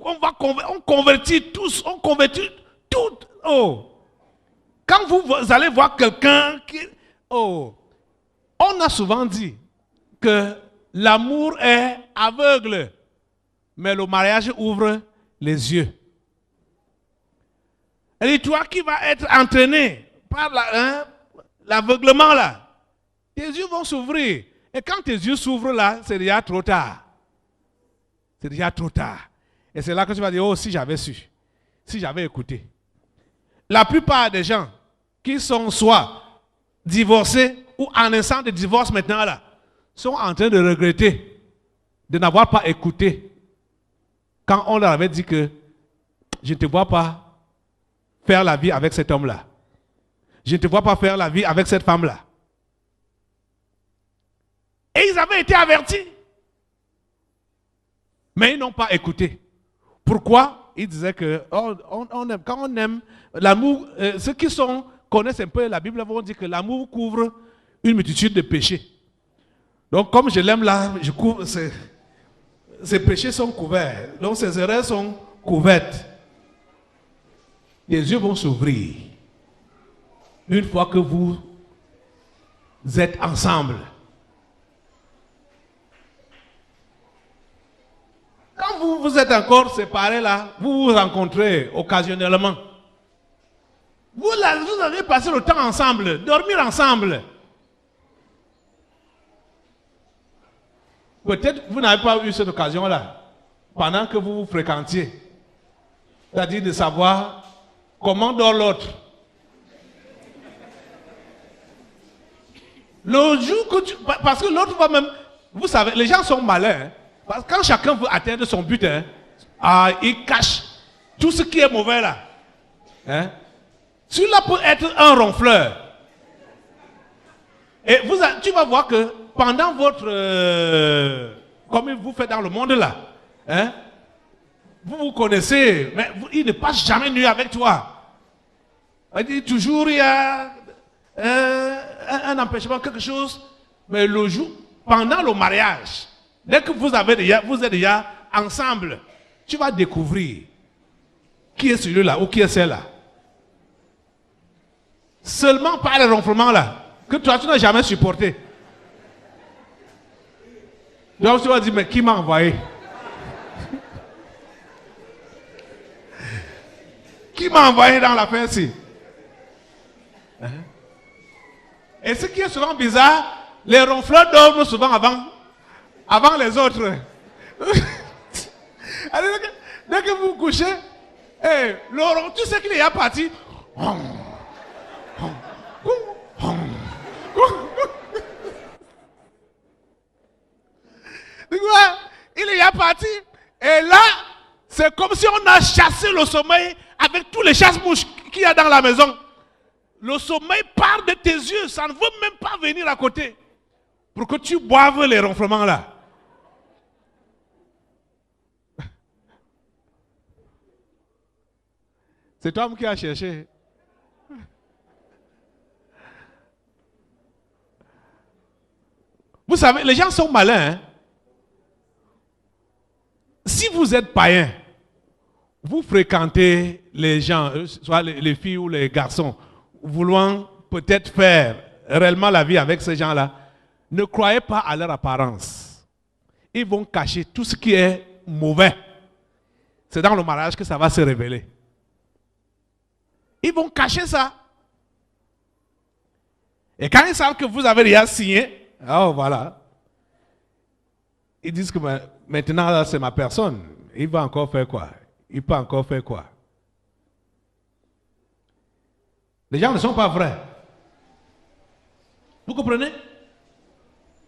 convertit tous, on convertit tout. Oh. Quand vous allez voir quelqu'un qui... Oh, on a souvent dit que l'amour est aveugle, mais le mariage ouvre les yeux. Et toi qui vas être entraîné par l'aveuglement là, tes yeux vont s'ouvrir. Et quand tes yeux s'ouvrent là, c'est déjà trop tard. C'est déjà trop tard. Et c'est là que tu vas dire, oh, si j'avais su, si j'avais écouté. La plupart des gens qui sont soit divorcés ou en instant de divorce maintenant là, sont en train de regretter de n'avoir pas écouté quand on leur avait dit que je ne te vois pas faire la vie avec cet homme-là. Je ne te vois pas faire la vie avec cette femme-là. Et ils avaient été avertis. Mais ils n'ont pas écouté. Pourquoi? Ils disaient que on aime, quand on aime l'amour, ceux qui connaissent un peu la Bible vont dire que l'amour couvre une multitude de péchés. Donc comme je l'aime là, je couvre, ses péchés sont couverts. Donc ses erreurs sont couvertes. Les yeux vont s'ouvrir. Une fois que vous êtes ensemble. Quand vous êtes encore séparés là, vous vous rencontrez occasionnellement. Vous allez passer le temps ensemble, dormir ensemble. Peut-être vous n'avez pas eu cette occasion-là pendant que vous vous fréquentiez. C'est-à-dire de savoir comment dort l'autre. Le jour que parce que l'autre va même... Vous savez, les gens sont malins. Hein, parce que quand chacun veut atteindre son but, hein, il cache tout ce qui est mauvais là. Hein. Celui-là peut être un ronfleur. Et tu vas voir que pendant votre... comme vous faites dans le monde là, hein, vous connaissez, mais il ne passe jamais nuit avec toi. Il dit toujours il y a un empêchement, quelque chose. Mais le jour, pendant le mariage, dès que vous êtes déjà ensemble, tu vas découvrir qui est celui-là ou qui est celle-là. Seulement par le ronflement là, que toi tu n'as jamais supporté. Donc tu vas dire, mais qui m'a envoyé? Qui m'a envoyé dans l'affaire-ci? Et ce qui est souvent bizarre, les ronfleurs dorment souvent avant les autres. Dès que vous vous couchez, tu sais qu'il est parti. Il est parti. Et là, C'est comme si on a chassé le sommeil avec tous les chasse-mouches qu'il y a dans la maison. Le sommeil part de tes yeux, ça ne veut même pas venir à côté pour que tu boives les ronflements là. C'est toi qui as cherché. Vous savez, les gens sont malins. Hein? Si vous êtes païen, vous fréquentez les gens, soit les filles ou les garçons, voulant peut-être faire réellement la vie avec ces gens-là, ne croyez pas à leur apparence. Ils vont cacher tout ce qui est mauvais. C'est dans le mariage que ça va se révéler. Ils vont cacher ça. Et quand ils savent que vous avez déjà signé, oh voilà. Ils disent que maintenant là, c'est ma personne. Il va encore faire quoi? Il peut encore faire quoi? Les gens ne sont pas vrais. Vous comprenez?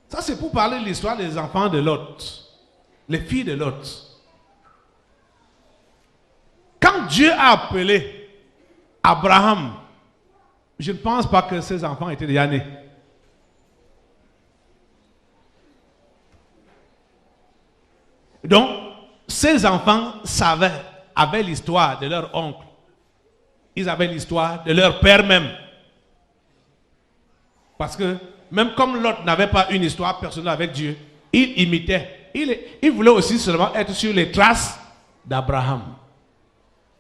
Ça c'est pour parler de l'histoire des enfants de Lot. Les filles de Lot. Quand Dieu a appelé Abraham, je ne pense pas que ses enfants étaient déjà nés. Donc, ces enfants avaient l'histoire de leur oncle. Ils avaient l'histoire de leur père même. Parce que, même comme Lot n'avait pas une histoire personnelle avec Dieu, il imitait. Il voulait aussi seulement être sur les traces d'Abraham,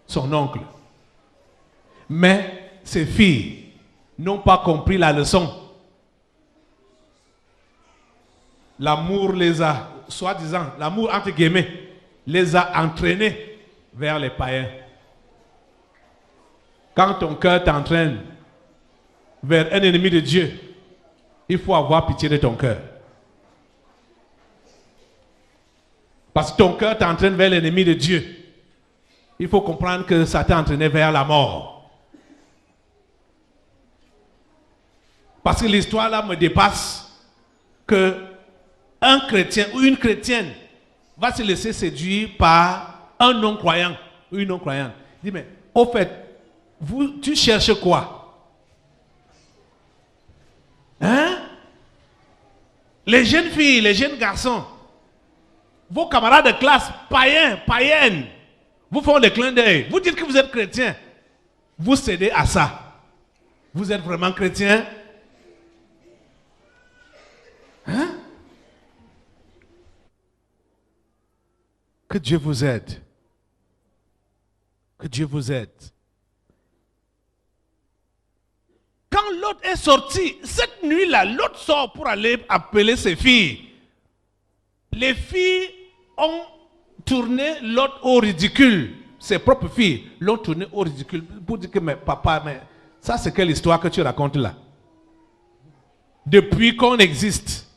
son oncle. Mais ces filles n'ont pas compris la leçon. L'amour les a, soi-disant, l'amour entre guillemets, les a entraînés vers les païens. Quand ton cœur t'entraîne vers un ennemi de Dieu, il faut avoir pitié de ton cœur. Parce que ton cœur t'entraîne vers l'ennemi de Dieu. Il faut comprendre que ça t'a entraîné vers la mort. Parce que l'histoire là me dépasse que un chrétien ou une chrétienne va se laisser séduire par un non-croyant ou une non-croyante. Dis mais au fait, tu cherches quoi? Hein? Les jeunes filles, les jeunes garçons, vos camarades de classe, païens, païennes, vous font des clins d'œil. Vous dites que vous êtes chrétien. Vous cédez à ça. Vous êtes vraiment chrétien? Hein? Que Dieu vous aide. Que Dieu vous aide. Quand Lot est sorti, cette nuit-là, Lot sort pour aller appeler ses filles. Les filles ont tourné Lot au ridicule. Ses propres filles l'ont tourné au ridicule pour dire que mais papa, mais ça c'est quelle histoire que tu racontes là? Depuis qu'on existe,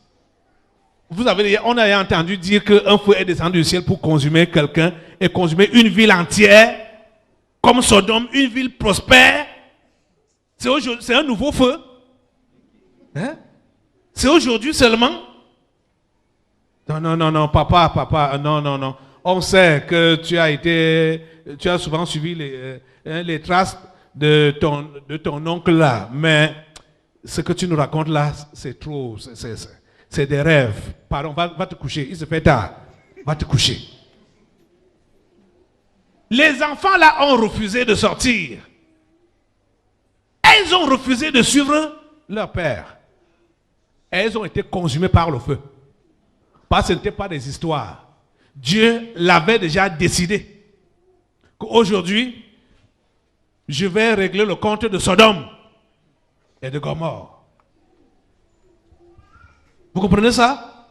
on a entendu dire qu'un feu est descendu du ciel pour consumer quelqu'un et consumer une ville entière, comme Sodome, une ville prospère. C'est un nouveau feu. Hein? C'est aujourd'hui seulement. Non, papa, non. On sait que tu as souvent suivi les traces de ton oncle là, mais ce que tu nous racontes là, c'est trop, c'est des rêves. Pardon, va te coucher, il se fait tard. Va te coucher. Les enfants là ont refusé de sortir. Elles ont refusé de suivre leur père. Elles ont été consumées par le feu. Parce que ce n'était pas des histoires. Dieu l'avait déjà décidé. Qu'aujourd'hui, je vais régler le compte de Sodome et de Gomorrhe. Vous comprenez ça?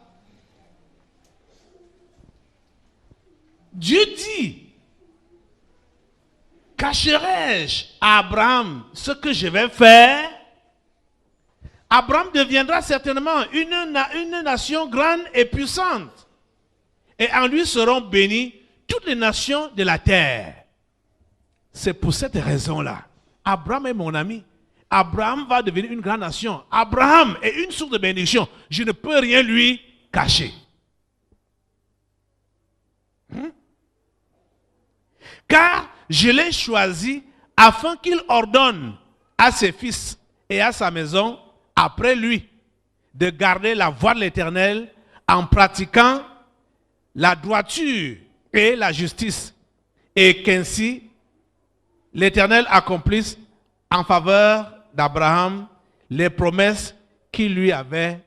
Dieu dit, cacherai-je à Abraham ce que je vais faire? Abraham deviendra certainement une nation grande et puissante. Et en lui seront bénies toutes les nations de la terre. C'est pour cette raison-là. Abraham est mon ami. Abraham va devenir une grande nation. Abraham est une source de bénédiction. Je ne peux rien lui cacher. Car je l'ai choisi afin qu'il ordonne à ses fils et à sa maison, après lui, de garder la voie de l'Éternel en pratiquant la droiture et la justice, et qu'ainsi l'Éternel accomplisse en faveur d'Abraham les promesses qu'il lui avait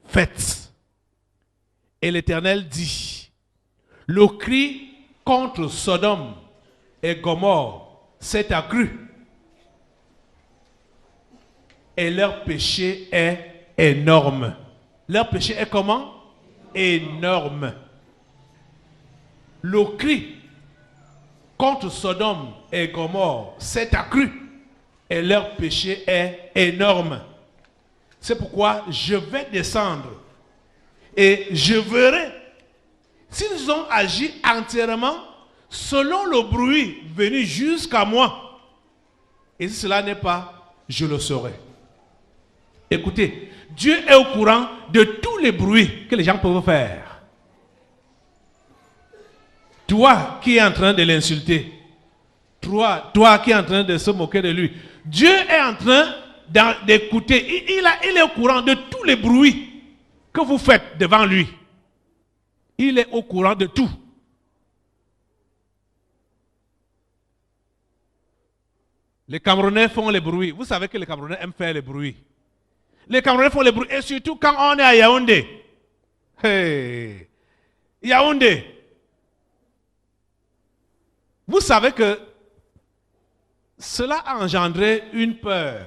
faites. Et l'Éternel dit, le cri contre Sodome et Gomorrhe s'est accru, et leur péché est énorme. Leur péché est comment? Énorme. Le cri contre Sodome et Gomorrhe s'est accru et leur péché est énorme. C'est pourquoi je vais descendre et je verrai s'ils ont agi entièrement selon le bruit venu jusqu'à moi. Et si cela n'est pas, je le saurai. Écoutez, Dieu est au courant de tous les bruits que les gens peuvent faire. Toi qui es en train de l'insulter, toi qui es en train de se moquer de lui, Dieu est en train d'écouter. Il est au courant de tous les bruits que vous faites devant lui. Il est au courant de tout. Les Camerounais font les bruits. Vous savez que les Camerounais aiment faire les bruits. Les Camerounais font les bruits, et surtout quand on est à Yaoundé. Hey. Yaoundé. Vous savez que cela a engendré une peur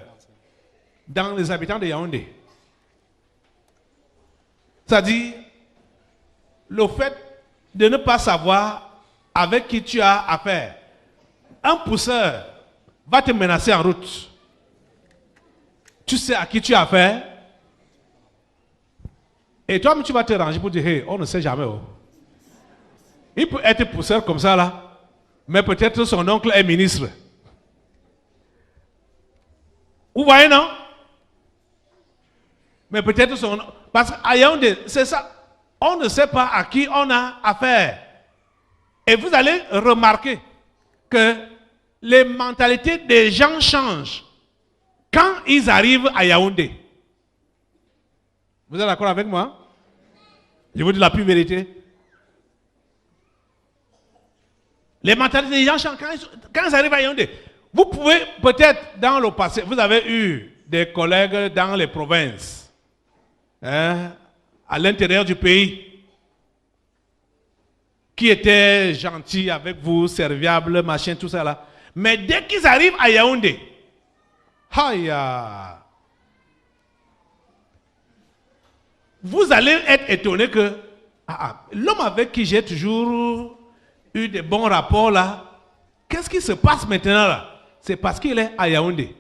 dans les habitants de Yaoundé. C'est-à-dire, le fait de ne pas savoir avec qui tu as affaire. Un pousseur va te menacer en route. Tu sais à qui tu as affaire. Et toi-même, tu vas te ranger pour dire, hey, on ne sait jamais. Oh. Il peut être pousseur comme ça là. Mais peut-être son oncle est ministre. Vous voyez, non? Mais peut-être son... Parce qu'à Yaoundé, c'est ça. On ne sait pas à qui on a affaire. Et vous allez remarquer que les mentalités des gens changent quand ils arrivent à Yaoundé. Vous êtes d'accord avec moi? Je vous dis la pure vérité. Les mentalités des gens changent quand ils arrivent à Yaoundé. Vous pouvez peut-être dans le passé, vous avez eu des collègues dans les provinces, hein, à l'intérieur du pays, qui étaient gentils avec vous, serviables, machin, tout ça là. Mais dès qu'ils arrivent à Yaoundé, vous allez être étonné que l'homme avec qui j'ai toujours eu de bons rapports là, qu'est-ce qui se passe maintenant là? C'est parce qu'il est à Yaoundé.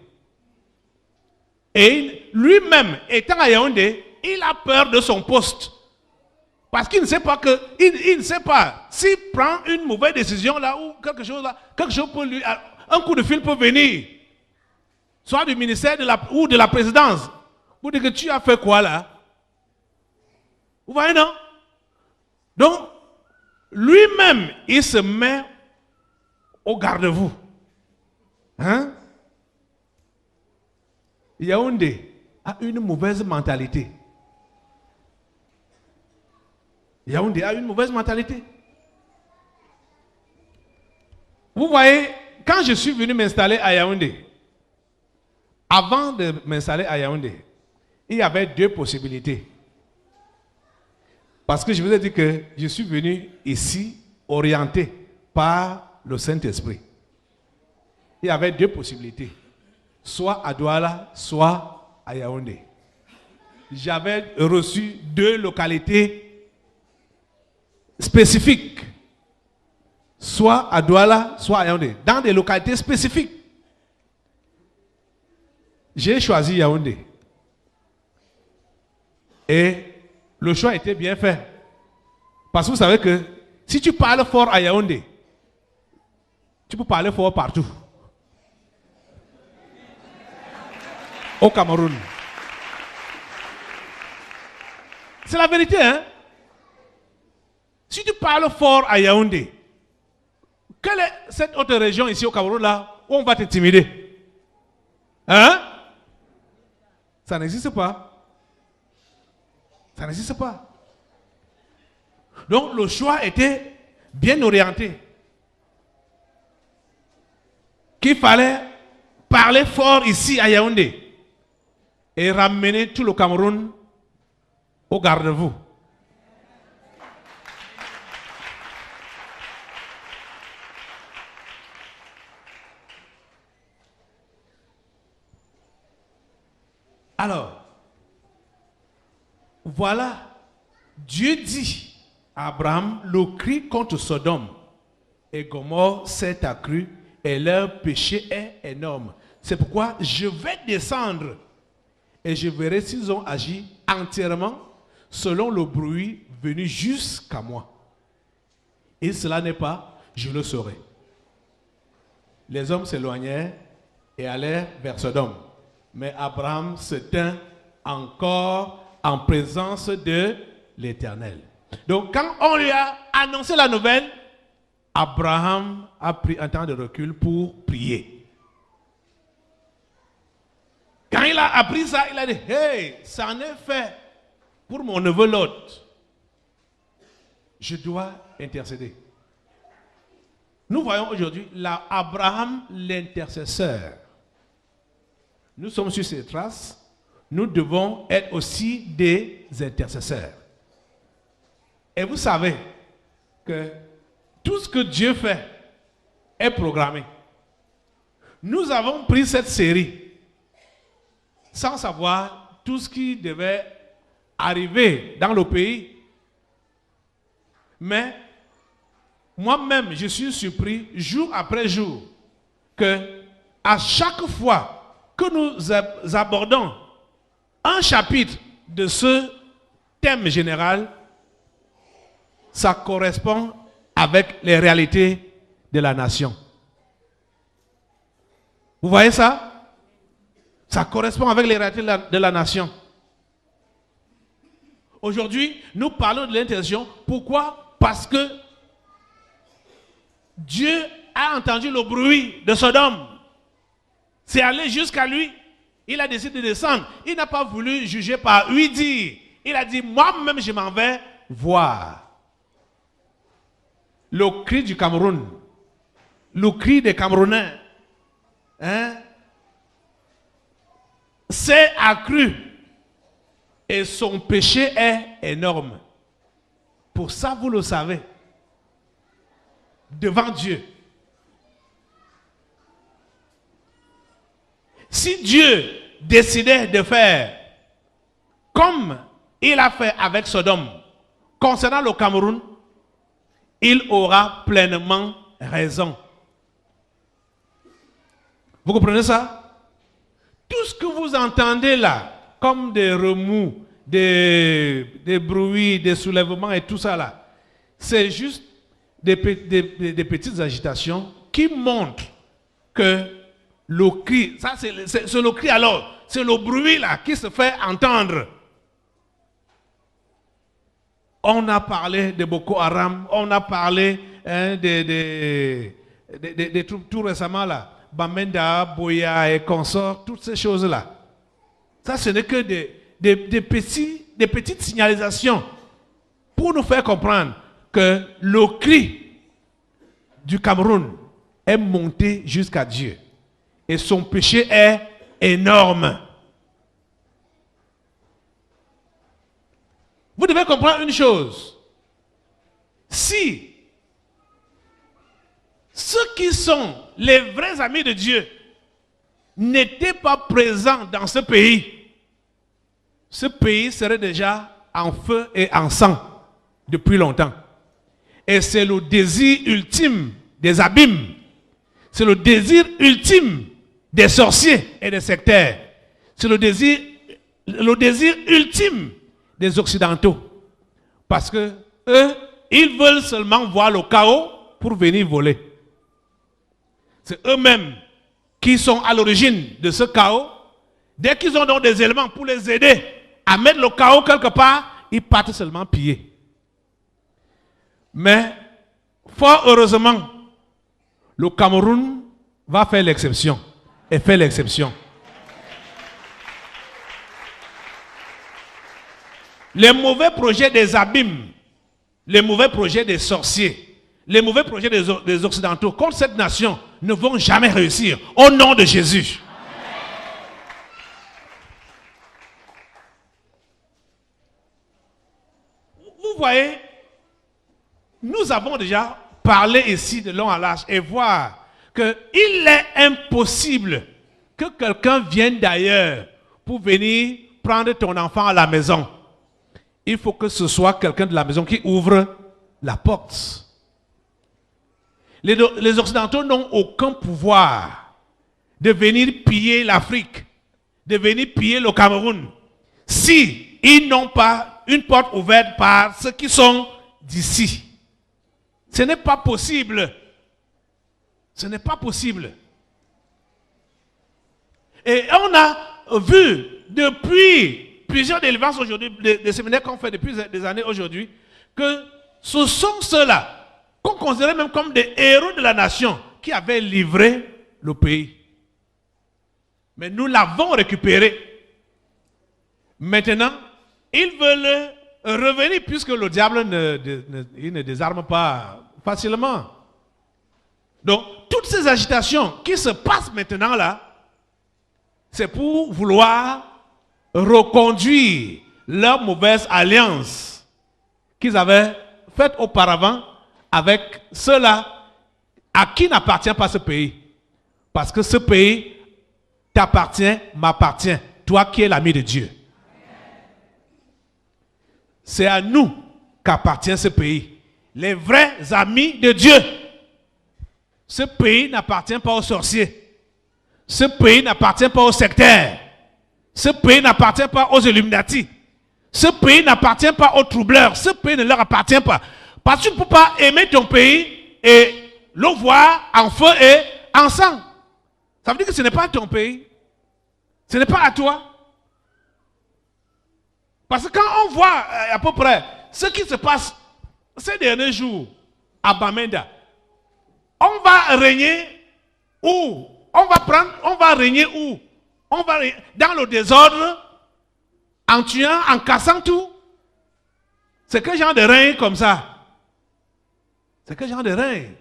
Et lui-même, étant à Yaoundé, il a peur de son poste. Parce qu'il ne sait pas que, il ne sait pas, s'il prend une mauvaise décision là, ou quelque chose peut lui, un coup de fil peut venir, soit du ministère ou de la présidence, pour dire que tu as fait quoi là? Vous voyez, non? Donc, lui-même, il se met au garde-vous. Hein? Yaoundé a une mauvaise mentalité. Yaoundé a une mauvaise mentalité. Vous voyez, quand je suis venu m'installer à Yaoundé, avant de m'installer à Yaoundé, il y avait deux possibilités. Parce que je vous ai dit que je suis venu ici orienté par le Saint-Esprit. Il y avait deux possibilités. Soit à Douala, soit à Yaoundé. J'avais reçu deux localités spécifiques. Soit à Douala, soit à Yaoundé. Dans des localités spécifiques. J'ai choisi Yaoundé. Et le choix était bien fait. Parce que vous savez que si tu parles fort à Yaoundé, tu peux parler fort partout. Au Cameroun. C'est la vérité, hein? Si tu parles fort à Yaoundé, Quelle est cette autre région ici au Cameroun là où on va t'intimider? Hein? Ça n'existe pas. Ça n'existe pas. Donc le choix était bien orienté. Qu'il fallait parler fort ici à Yaoundé et ramener tout le Cameroun au garde-vous. Alors, voilà, Dieu dit à Abraham, le cri contre Sodome et Gomorrhe s'est accru et leur péché est énorme. C'est pourquoi je vais descendre et je verrai s'ils ont agi entièrement selon le bruit venu jusqu'à moi. Et cela n'est pas, je le saurai. Les hommes s'éloignèrent et allèrent vers Sodome. Mais Abraham se tint encore en présence de l'Éternel. Donc quand on lui a annoncé la nouvelle, Abraham a pris un temps de recul pour prier. Quand il a appris ça, il a dit, hey, ça en est fait pour mon neveu Lot. Je dois intercéder. Nous voyons aujourd'hui Abraham l'intercesseur. Nous sommes sur ces traces. Nous devons être aussi des intercesseurs. Et vous savez que tout ce que Dieu fait est programmé. Nous avons pris cette série sans savoir tout ce qui devait arriver dans le pays. Mais moi-même, je suis surpris jour après jour que à chaque fois que nous abordons un chapitre de ce thème général, ça correspond avec les réalités de la nation. Vous voyez ça? Ça correspond avec les réalités de la nation. Aujourd'hui, nous parlons de l'intercession. Pourquoi? Parce que Dieu a entendu le bruit de Sodome. C'est allé jusqu'à lui. Il a décidé de descendre. Il n'a pas voulu juger par lui dire. Il a dit, moi-même, je m'en vais voir. Le cri du Cameroun, le cri des Camerounais, s'est accru. Et son péché est énorme. Pour ça, vous le savez. Devant Dieu. Si Dieu décidait de faire comme il a fait avec Sodome concernant le Cameroun, il aura pleinement raison. Vous comprenez ça? Tout ce que vous entendez là, comme des remous, des bruits, des soulèvements et tout ça là, c'est juste des petites agitations qui montrent que le cri, ça c'est le cri alors, c'est le bruit là qui se fait entendre. On a parlé de Boko Haram, on a parlé des troupes tout récemment là, Bamenda, Boya et consorts, toutes ces choses là. Ça ce n'est que des petites signalisations pour nous faire comprendre que le cri du Cameroun est monté jusqu'à Dieu. Et son péché est énorme. Vous devez comprendre une chose. Si ceux qui sont les vrais amis de Dieu n'étaient pas présents dans ce pays serait déjà en feu et en sang depuis longtemps. Et c'est le désir ultime des abîmes. C'est le désir ultime des sorciers et des sectaires. C'est le désir ultime des Occidentaux. Parce que eux, ils veulent seulement voir le chaos pour venir voler. C'est eux-mêmes qui sont à l'origine de ce chaos. Dès qu'ils ont donc des éléments pour les aider à mettre le chaos quelque part, ils partent seulement piller. Mais, fort heureusement, le Cameroun va faire l'exception. Et fait l'exception. Les mauvais projets des abîmes, les mauvais projets des sorciers, les mauvais projets des Occidentaux contre cette nation ne vont jamais réussir. Au nom de Jésus. Vous voyez, nous avons déjà parlé ici de long à large et voir qu'il est impossible que quelqu'un vienne d'ailleurs pour venir prendre ton enfant à la maison. Il faut que ce soit quelqu'un de la maison qui ouvre la porte. Les Occidentaux n'ont aucun pouvoir de venir piller l'Afrique, de venir piller le Cameroun, si ils n'ont pas une porte ouverte par ceux qui sont d'ici. Ce n'est pas possible. Ce n'est pas possible. Et on a vu depuis plusieurs délivrances aujourd'hui, des séminaires qu'on fait depuis des années aujourd'hui, que ce sont ceux-là qu'on considérait même comme des héros de la nation qui avaient livré le pays. Mais nous l'avons récupéré. Maintenant, ils veulent revenir puisque le diable ne désarme pas facilement. Donc, toutes ces agitations qui se passent maintenant là, c'est pour vouloir reconduire leur mauvaise alliance qu'ils avaient faite auparavant avec ceux-là à qui n'appartient pas ce pays. Parce que ce pays t'appartient, m'appartient, toi qui es l'ami de Dieu. C'est à nous qu'appartient ce pays. Les vrais amis de Dieu. Ce pays n'appartient pas aux sorciers. Ce pays n'appartient pas aux sectaires. Ce pays n'appartient pas aux Illuminati. Ce pays n'appartient pas aux troubleurs. Ce pays ne leur appartient pas. Parce que tu ne peux pas aimer ton pays et le voir en feu et en sang. Ça veut dire que ce n'est pas ton pays. Ce n'est pas à toi. Parce que quand on voit à peu près ce qui se passe ces derniers jours à Bamenda, on va régner où? On va régner où? On va régner dans le désordre, en tuant, en cassant tout. C'est quel genre de règne comme ça? C'est quel genre de règne?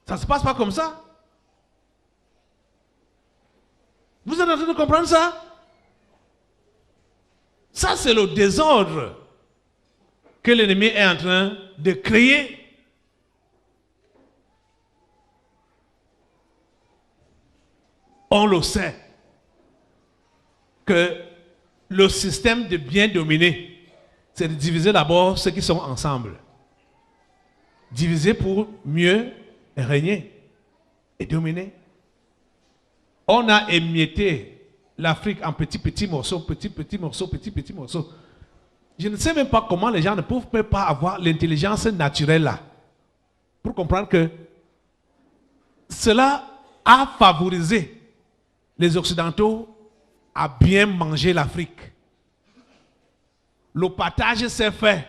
Ça ne se passe pas comme ça. Vous êtes en train de comprendre ça? Ça, c'est le désordre que l'ennemi est en train de créer. On le sait que le système de bien dominer, c'est de diviser d'abord ceux qui sont ensemble. Diviser pour mieux régner et dominer. On a émietté l'Afrique en petits morceaux, petits morceaux. Je ne sais même pas comment les gens ne peuvent pas avoir l'intelligence naturelle là pour comprendre que cela a favorisé les Occidentaux à bien manger l'Afrique. Le partage s'est fait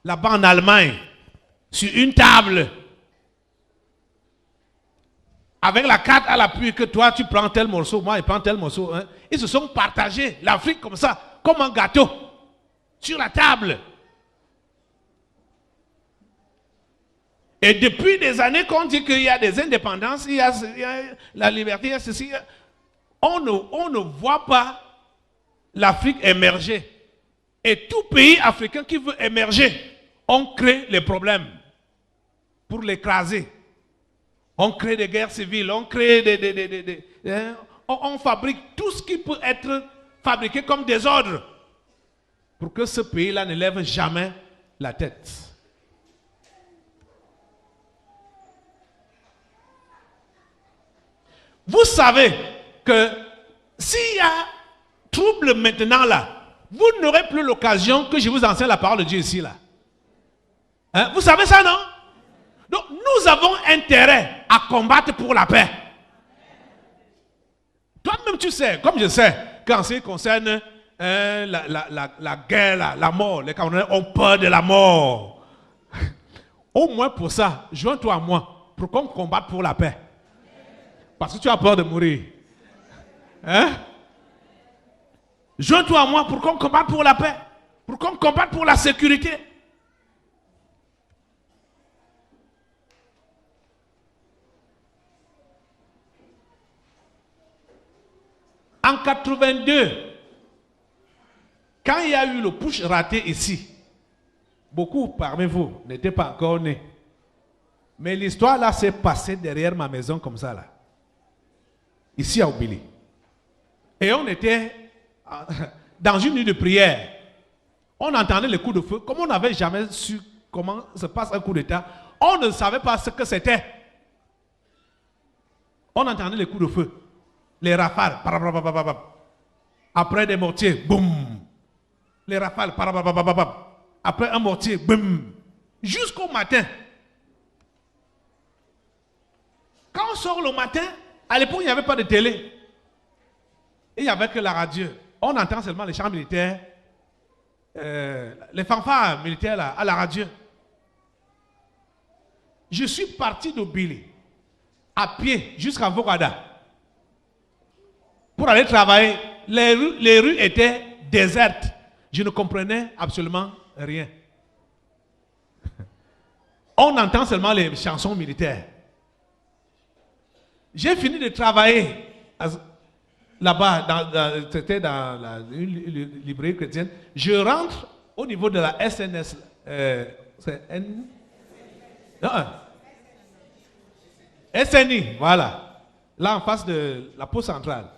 là-bas en Allemagne, sur une table, avec la carte à l'appui que toi tu prends tel morceau, moi je prends tel morceau. Hein. Ils se sont partagés l'Afrique comme ça, comme un gâteau, sur la table. Et depuis des années qu'on dit qu'il y a des indépendances, il y a la liberté, il y a ceci, on ne voit pas l'Afrique émerger. Et tout pays africain qui veut émerger, on crée les problèmes pour l'écraser. On crée des guerres civiles, on crée on fabrique tout ce qui peut être fabriqué comme désordre pour que ce pays-là ne lève jamais la tête. Vous savez que s'il y a trouble maintenant là, vous n'aurez plus l'occasion que je vous enseigne la parole de Dieu ici là. Hein? Vous savez ça, non? Donc nous avons intérêt à combattre pour la paix. Toi-même tu sais, comme je sais, qu'en ce qui concerne la guerre, la mort, les Camerounais ont peur de la mort. Au moins pour ça, joins-toi à moi. pour qu'on combatte pour la paix. Parce que tu as peur de mourir. Hein? Joins-toi à moi pour qu'on combatte pour la paix. Pour qu'on combatte pour la sécurité. En 82, quand il y a eu le push raté ici, beaucoup parmi vous n'étaient pas encore nés. Mais l'histoire là s'est passée derrière ma maison comme ça là. Ici à Obili. Et on était dans une nuit de prière. On entendait les coups de feu. Comme on n'avait jamais su comment se passe un coup d'état, on ne savait pas ce que c'était. On entendait les coups de feu. Les rafales. Après des mortiers. Boum. Les rafales. Après un mortier. Boum. Jusqu'au matin. Quand on sort le matin, à l'époque, il n'y avait pas de télé. Et il n'y avait que la radio. On entend seulement les chants militaires, les fanfares militaires là, à la radio. Je suis parti d'Obili, à pied, jusqu'à Vogada, pour aller travailler. Les rues étaient désertes. Je ne comprenais absolument rien. On entend seulement les chansons militaires. J'ai fini de travailler là-bas, c'était dans une librairie chrétienne. Je rentre au niveau de la SNS. SNI, voilà. Là en face de la poste centrale.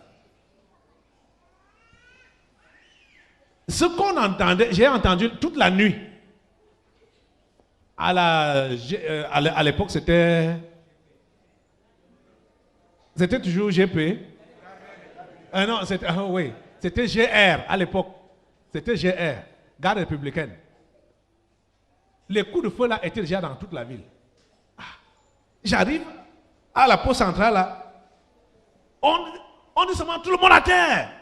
Ce qu'on entendait, j'ai entendu toute la nuit. À l'époque, c'était toujours GP. Non, c'était GR à l'époque. C'était GR, garde républicaine. Les coups de feu là étaient déjà dans toute la ville. J'arrive à la poste centrale là. On dit seulement tout le monde à terre.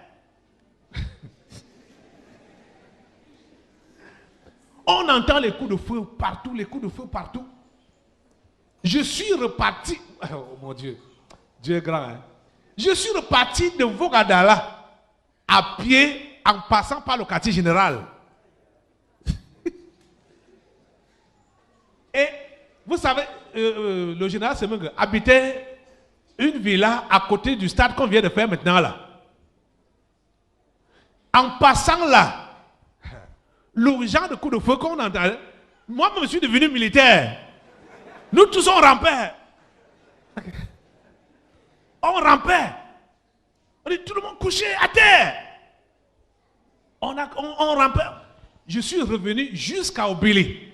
On entend les coups de feu partout, les coups de feu partout. Je suis reparti. Oh mon Dieu. Dieu est grand. Hein? Je suis reparti de Vogadala à pied en passant par le quartier général. Et vous savez, le général Semeng habitait une villa à côté du stade qu'on vient de faire maintenant là. En passant là, le genre de coup de feu qu'on entendait, moi je suis devenu militaire. Nous tous on rampait. On rampait. On dit tout le monde couché à terre. On rampait. Je suis revenu jusqu'à Obili,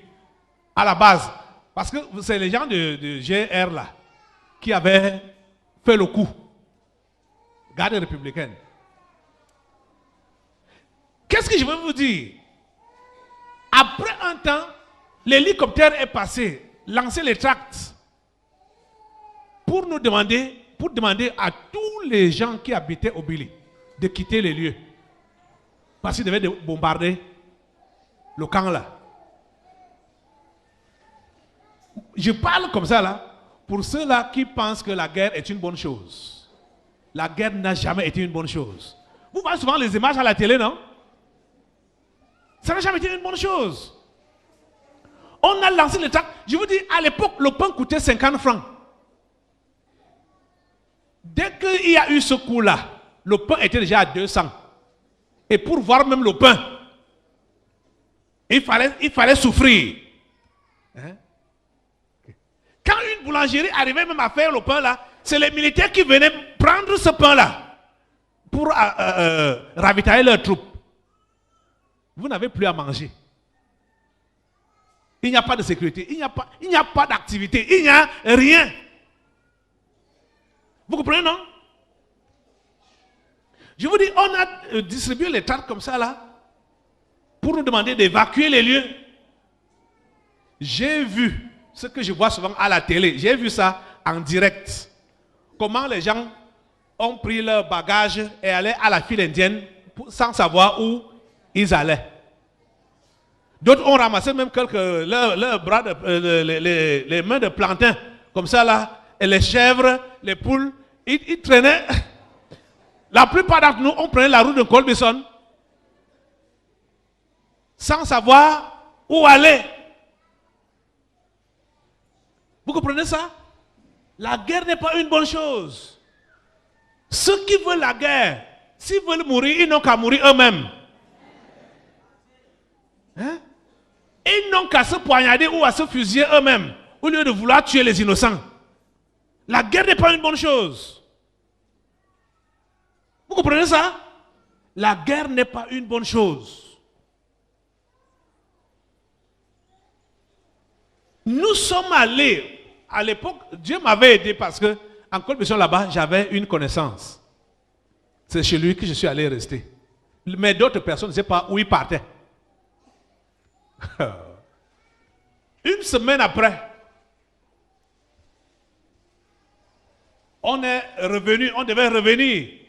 à la base. Parce que c'est les gens de GR là qui avaient fait le coup. Garde républicaine. Qu'est-ce que je veux vous dire? Après un temps, l'hélicoptère est passé, lancer les tracts pour demander à tous les gens qui habitaient Obili de quitter les lieux. Parce qu'ils devaient bombarder le camp là. Je parle comme ça là, pour ceux-là qui pensent que la guerre est une bonne chose. La guerre n'a jamais été une bonne chose. Vous voyez souvent les images à la télé, non? Ça n'a jamais été une bonne chose. On a lancé le tracts. Je vous dis, à l'époque, le pain coûtait 50 francs. Dès qu'il y a eu ce coup-là, le pain était déjà à 200. Et pour voir même le pain, il fallait souffrir. Hein? Quand une boulangerie arrivait même à faire le pain là, c'est les militaires qui venaient prendre ce pain-là pour ravitailler leurs troupes. Vous n'avez plus à manger. Il n'y a pas de sécurité, il n'y a pas d'activité, il n'y a rien. Vous comprenez, non? Je vous dis, on a distribué les tracts comme ça là pour nous demander d'évacuer les lieux. J'ai vu ce que je vois souvent à la télé, j'ai vu ça en direct. Comment les gens ont pris leur bagage et allaient à la file indienne sans savoir où ils allaient. D'autres ont ramassé même leurs bras, les mains de plantain comme ça là, et les chèvres, les poules, ils traînaient. La plupart d'entre nous, on prenait la route de Colbison sans savoir où aller. Vous comprenez ça? La guerre n'est pas une bonne chose. Ceux qui veulent la guerre, s'ils veulent mourir, ils n'ont qu'à mourir eux-mêmes. Hein? Ils n'ont qu'à se poignarder ou à se fusiller eux-mêmes, au lieu de vouloir tuer les innocents. La guerre n'est pas une bonne chose. Vous comprenez ça? La guerre n'est pas une bonne chose. Nous sommes allés, à l'époque, Dieu m'avait aidé parce que, en Colbison là-bas, j'avais une connaissance. C'est chez lui que je suis allé rester. Mais d'autres personnes ne savaient pas où ils partaient. Une semaine après, on est revenu, on devait revenir.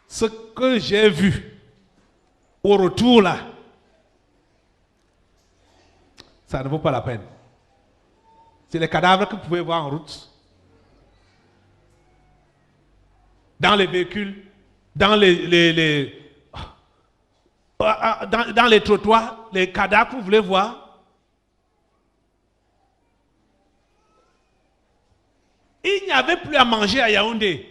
Ce que j'ai vu au retour là, ça ne vaut pas la peine. C'est les cadavres que vous pouvez voir en route. Dans les véhicules, dans dans les trottoirs, les cadavres que vous voulez voir. Il n'y avait plus à manger à Yaoundé.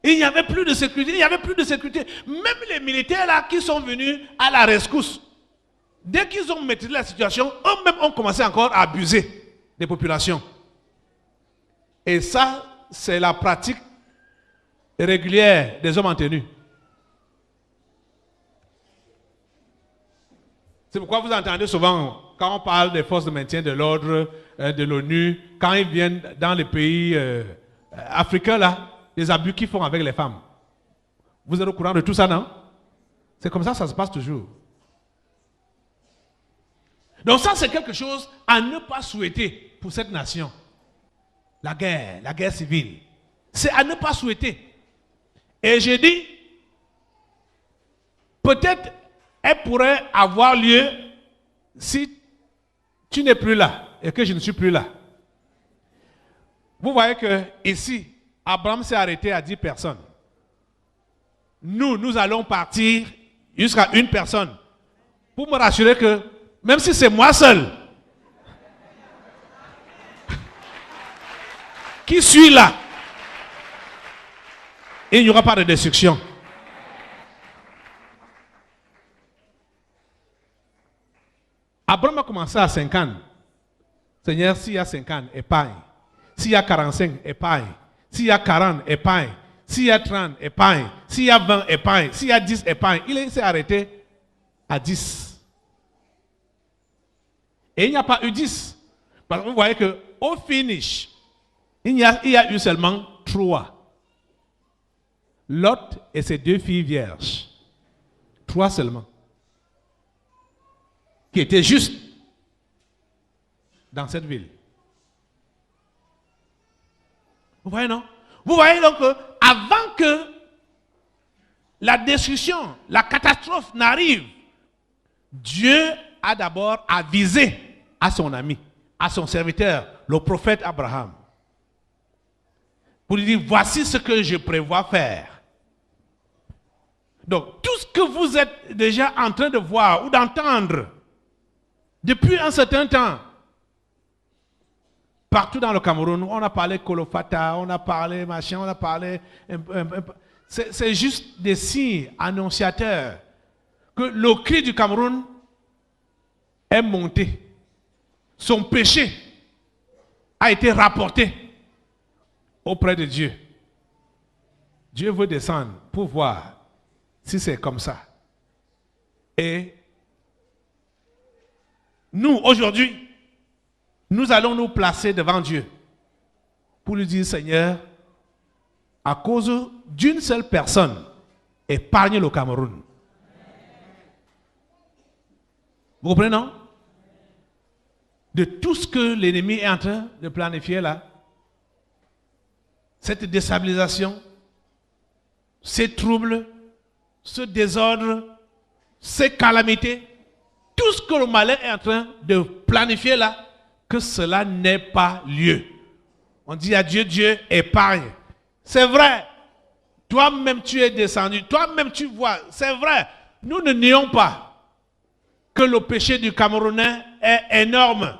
Il n'y avait plus de sécurité. Il n'y avait plus de sécurité. Même les militaires là qui sont venus à la rescousse, dès qu'ils ont maîtrisé la situation, eux-mêmes ont commencé encore à abuser des populations. Et ça, c'est la pratique régulière des hommes en tenue. C'est pourquoi vous entendez souvent, quand on parle des forces de maintien de l'ordre, de l'ONU, quand ils viennent dans les pays africains, là, les abus qu'ils font avec les femmes. Vous êtes au courant de tout ça, non? C'est comme ça que ça se passe toujours. Donc ça, c'est quelque chose à ne pas souhaiter pour cette nation. La guerre civile. C'est à ne pas souhaiter. Et j'ai dit, peut-être elle pourrait avoir lieu si tu n'es plus là et que je ne suis plus là. Vous voyez que ici, Abraham s'est arrêté à 10 personnes. Nous allons partir jusqu'à une personne pour me rassurer que même si c'est moi seul qui suis là, il n'y aura pas de destruction. Abraham a commencé à 50. Seigneur, s'il y a 50, épargne. S'il y a 45, épargne. S'il y a 40, épargne. S'il y a 30, épargne. S'il y a 20, épargne. S'il y a 10, épargne. Il s'est arrêté à 10. Et il n'y a pas eu 10. Parce que vous voyez qu'au finish, il y a eu seulement 3. Lot et ses 2 filles vierges. 3 seulement. Qui étaient juste dans cette ville. Vous voyez, non? Vous voyez donc avant que la destruction, la catastrophe n'arrive, Dieu a d'abord avisé à son ami, à son serviteur, le prophète Abraham, pour lui dire, voici ce que je prévois faire. Donc, tout ce que vous êtes déjà en train de voir ou d'entendre depuis un certain temps, partout dans le Cameroun, on a parlé Kolofata, on a parlé machin, on a parlé... C'est juste des signes annonciateurs que le cri du Cameroun est monté. Son péché a été rapporté auprès de Dieu. Dieu veut descendre pour voir si c'est comme ça. Et nous, aujourd'hui, nous allons nous placer devant Dieu pour lui dire, Seigneur, à cause d'une seule personne, épargne le Cameroun. Vous comprenez, non? De tout ce que l'ennemi est en train de planifier là, cette déstabilisation, ces troubles, ce désordre, ces calamités, tout ce que le malin est en train de planifier là, que cela n'ait pas lieu. On dit à Dieu, Dieu épargne. C'est vrai. Toi-même tu es descendu. Toi-même tu vois. C'est vrai. Nous ne nions pas que le péché du Camerounais est énorme.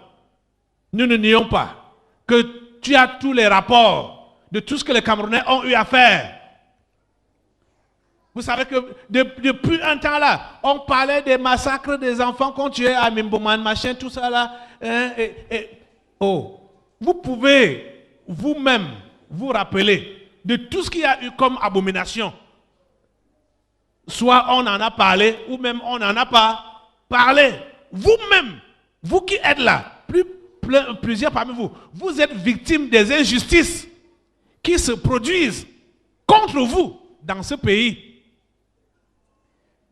Nous ne nions pas que tu as tous les rapports de tout ce que les Camerounais ont eu à faire. Vous savez que depuis un temps là, on parlait des massacres des enfants qu'on tuait à Mimboman, machin, tout ça là. Vous pouvez vous-même vous rappeler de tout ce qu'il y a eu comme abomination. Soit on en a parlé, ou même on n'en a pas parlé. Vous-même, vous qui êtes là, plusieurs parmi vous, vous êtes victimes des injustices qui se produisent contre vous dans ce pays.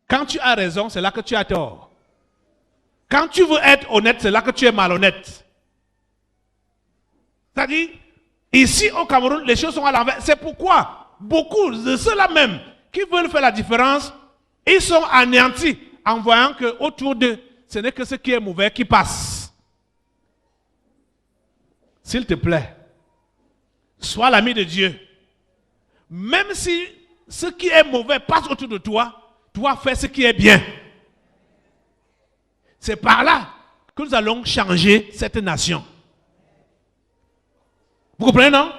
Quand tu as raison, c'est là que tu as tort. Quand tu veux être honnête, c'est là que tu es malhonnête. C'est-à-dire, ici au Cameroun, les choses sont à l'envers. C'est pourquoi beaucoup de ceux-là même qui veulent faire la différence, ils sont anéantis en voyant qu'autour d'eux, ce n'est que ce qui est mauvais qui passe. S'il te plaît, sois l'ami de Dieu. Même si ce qui est mauvais passe autour de toi, toi fais ce qui est bien. C'est par là que nous allons changer cette nation. Vous comprenez, non?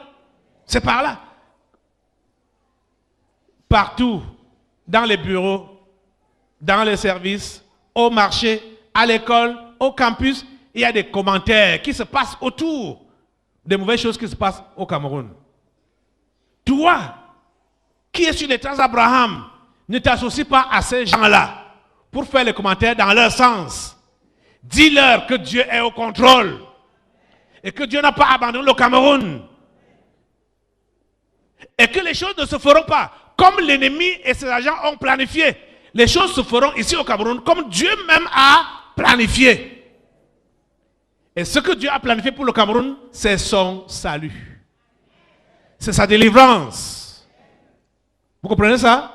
C'est par là. Partout, dans les bureaux, dans les services, au marché, à l'école, au campus, il y a des commentaires qui se passent autour des mauvaises choses qui se passent au Cameroun. Toi, qui es sur les traces d'Abraham, ne t'associe pas à ces gens-là pour faire les commentaires dans leur sens. Dis-leur que Dieu est au contrôle et que Dieu n'a pas abandonné le Cameroun. Et que les choses ne se feront pas comme l'ennemi et ses agents ont planifié. Les choses se feront ici au Cameroun comme Dieu même a planifié. Et ce que Dieu a planifié pour le Cameroun, c'est son salut. C'est sa délivrance. Vous comprenez ça?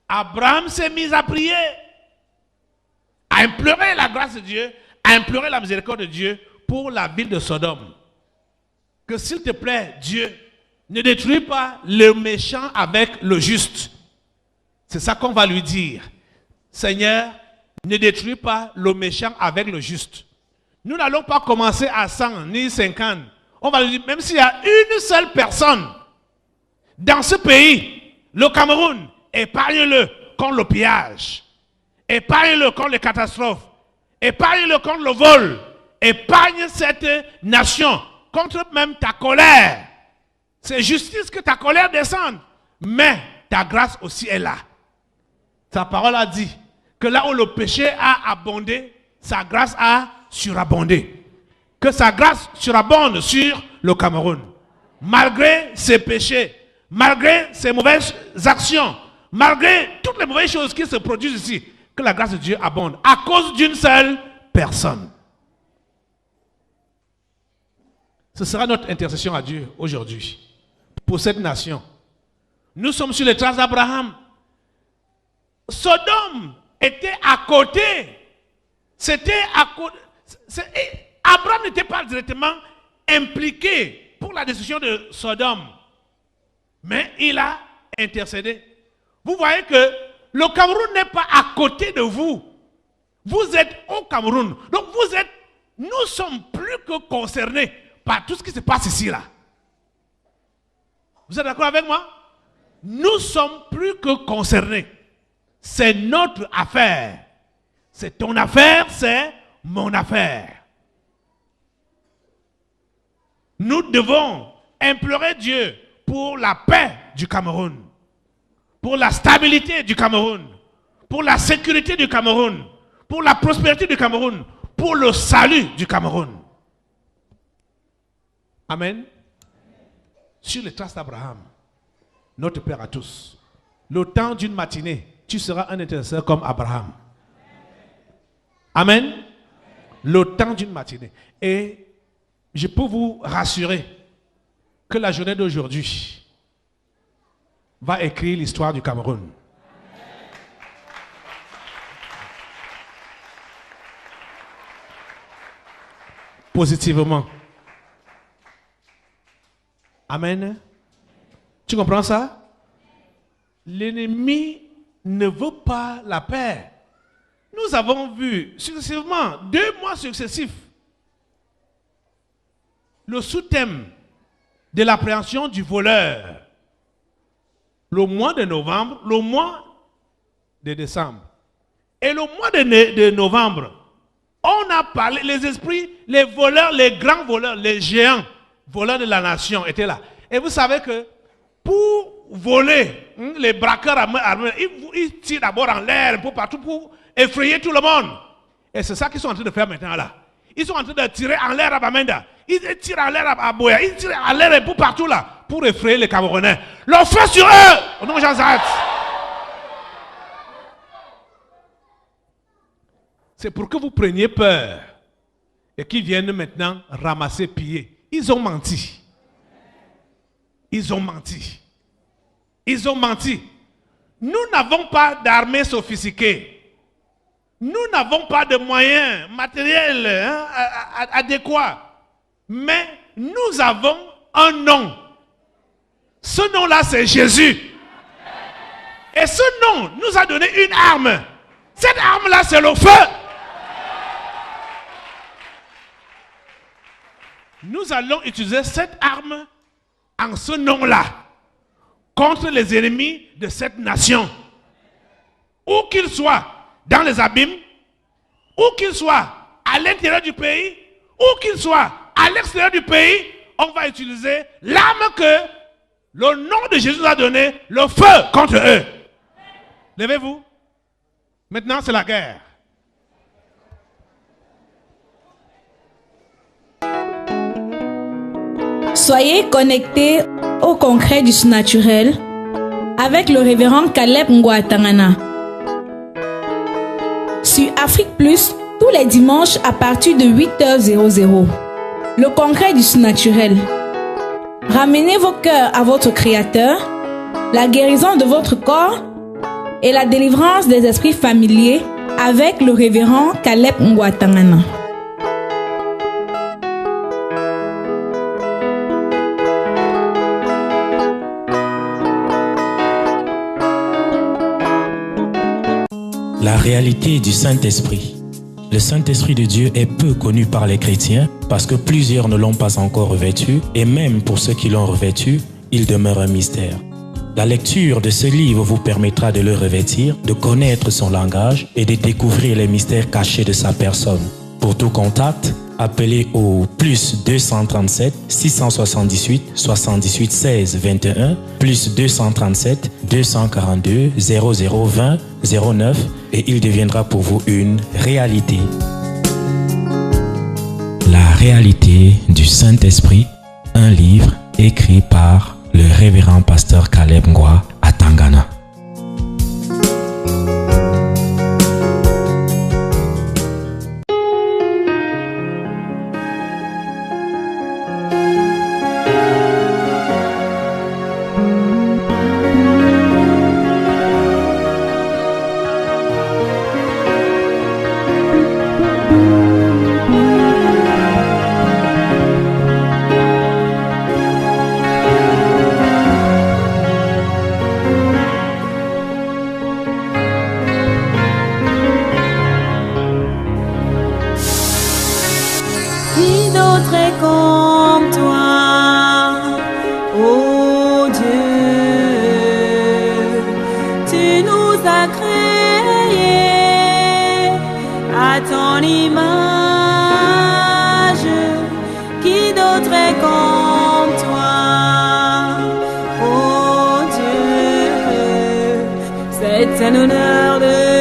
Abraham s'est mis à prier, à implorer la grâce de Dieu, à implorer la miséricorde de Dieu pour la ville de Sodome. Que s'il te plaît, Dieu, ne détruis pas le méchant avec le juste. C'est ça qu'on va lui dire. Seigneur, ne détruis pas le méchant avec le juste. Nous n'allons pas commencer à 100 ni 50. On va lui dire, même s'il y a une seule personne dans ce pays, le Cameroun, épargne-le contre le pillage. Épargne-le contre les catastrophes. Épargne-le contre le vol. Épargne cette nation contre même ta colère. C'est justice que ta colère descende. Mais ta grâce aussi est là. Sa parole a dit que là où le péché a abondé, sa grâce a surabondé. Que sa grâce surabonde sur le Cameroun. Malgré ses péchés, malgré ses mauvaises actions, malgré toutes les mauvaises choses qui se produisent ici, que la grâce de Dieu abonde à cause d'une seule personne. Ce sera notre intercession à Dieu aujourd'hui pour cette nation. Nous sommes sur les traces d'Abraham. Sodome était à côté. C'était à côté. Abraham n'était pas directement impliqué pour la destruction de Sodome. Mais il a intercédé. Vous voyez que le Cameroun n'est pas à côté de vous. Vous êtes au Cameroun. Donc nous sommes plus que concernés par tout ce qui se passe ici là. Vous êtes d'accord avec moi? Nous sommes plus que concernés. C'est notre affaire. C'est ton affaire, c'est mon affaire. Nous devons implorer Dieu pour la paix du Cameroun, pour la stabilité du Cameroun, pour la sécurité du Cameroun, pour la prospérité du Cameroun, pour le salut du Cameroun. Amen. Sur les traces d'Abraham, notre Père à tous, le temps d'une matinée, tu seras un intercesseur comme Abraham. Amen. Le temps d'une matinée. Et je peux vous rassurer que la journée d'aujourd'hui va écrire l'histoire du Cameroun. positivement. Amen. Tu comprends ça? L'ennemi ne veut pas la paix. Nous avons vu successivement, 2 mois successifs, le sous-thème de l'appréhension du voleur. Le mois de novembre, le mois de décembre. Et le mois de novembre, on a parlé, les esprits, les voleurs, les grands voleurs, les géants, voleurs de la nation étaient là. Et vous savez que pour voler, les braqueurs armés, ils tirent d'abord en l'air, partout, pour effrayer tout le monde. Et c'est ça qu'ils sont en train de faire maintenant là. Ils sont en train de tirer en l'air à Bamenda. Ils tirent en l'air à Boya. Ils tirent en l'air un peu partout là, pour effrayer les Camerounais. Leur feu sur eux, au nom de Jean-Zach. C'est pour que vous preniez peur et qu'ils viennent maintenant ramasser, piller. Ils ont menti. Ils ont menti. Ils ont menti. Nous n'avons pas d'armée sophistiquée. Nous n'avons pas de moyens matériels adéquats. Mais nous avons un nom. Ce nom-là, c'est Jésus. Et ce nom nous a donné une arme. Cette arme-là, c'est le feu. Nous allons utiliser cette arme en ce nom-là contre les ennemis de cette nation. Où qu'ils soient dans les abîmes, où qu'ils soient à l'intérieur du pays, où qu'ils soient à l'extérieur du pays, on va utiliser l'arme que le nom de Jésus a donné, le feu contre eux. Levez-vous. Maintenant, c'est la guerre. Soyez connectés au concret du surnaturel avec le révérend Caleb Ngouatangana. Sur Afrique Plus, tous les dimanches à partir de 8h00. Le concret du surnaturel. Ramenez vos cœurs à votre Créateur, la guérison de votre corps et la délivrance des esprits familiers avec le révérend Caleb Ngouatangana. La réalité du Saint-Esprit. Le Saint-Esprit de Dieu est peu connu par les chrétiens parce que plusieurs ne l'ont pas encore revêtu et même pour ceux qui l'ont revêtu, il demeure un mystère. La lecture de ce livre vous permettra de le revêtir, de connaître son langage et de découvrir les mystères cachés de sa personne. Pour tout contact, appelez au plus 237 678 78 16 21 plus 237 242 0020 09 et il deviendra pour vous une réalité. La réalité du Saint-Esprit, un livre écrit par le révérend pasteur Caleb Ngwa à Tangana. Qui d'autre est comme toi, ô Dieu? Tu nous as créés à ton image. Qui d'autre est comme toi, ô Dieu? C'est un honneur de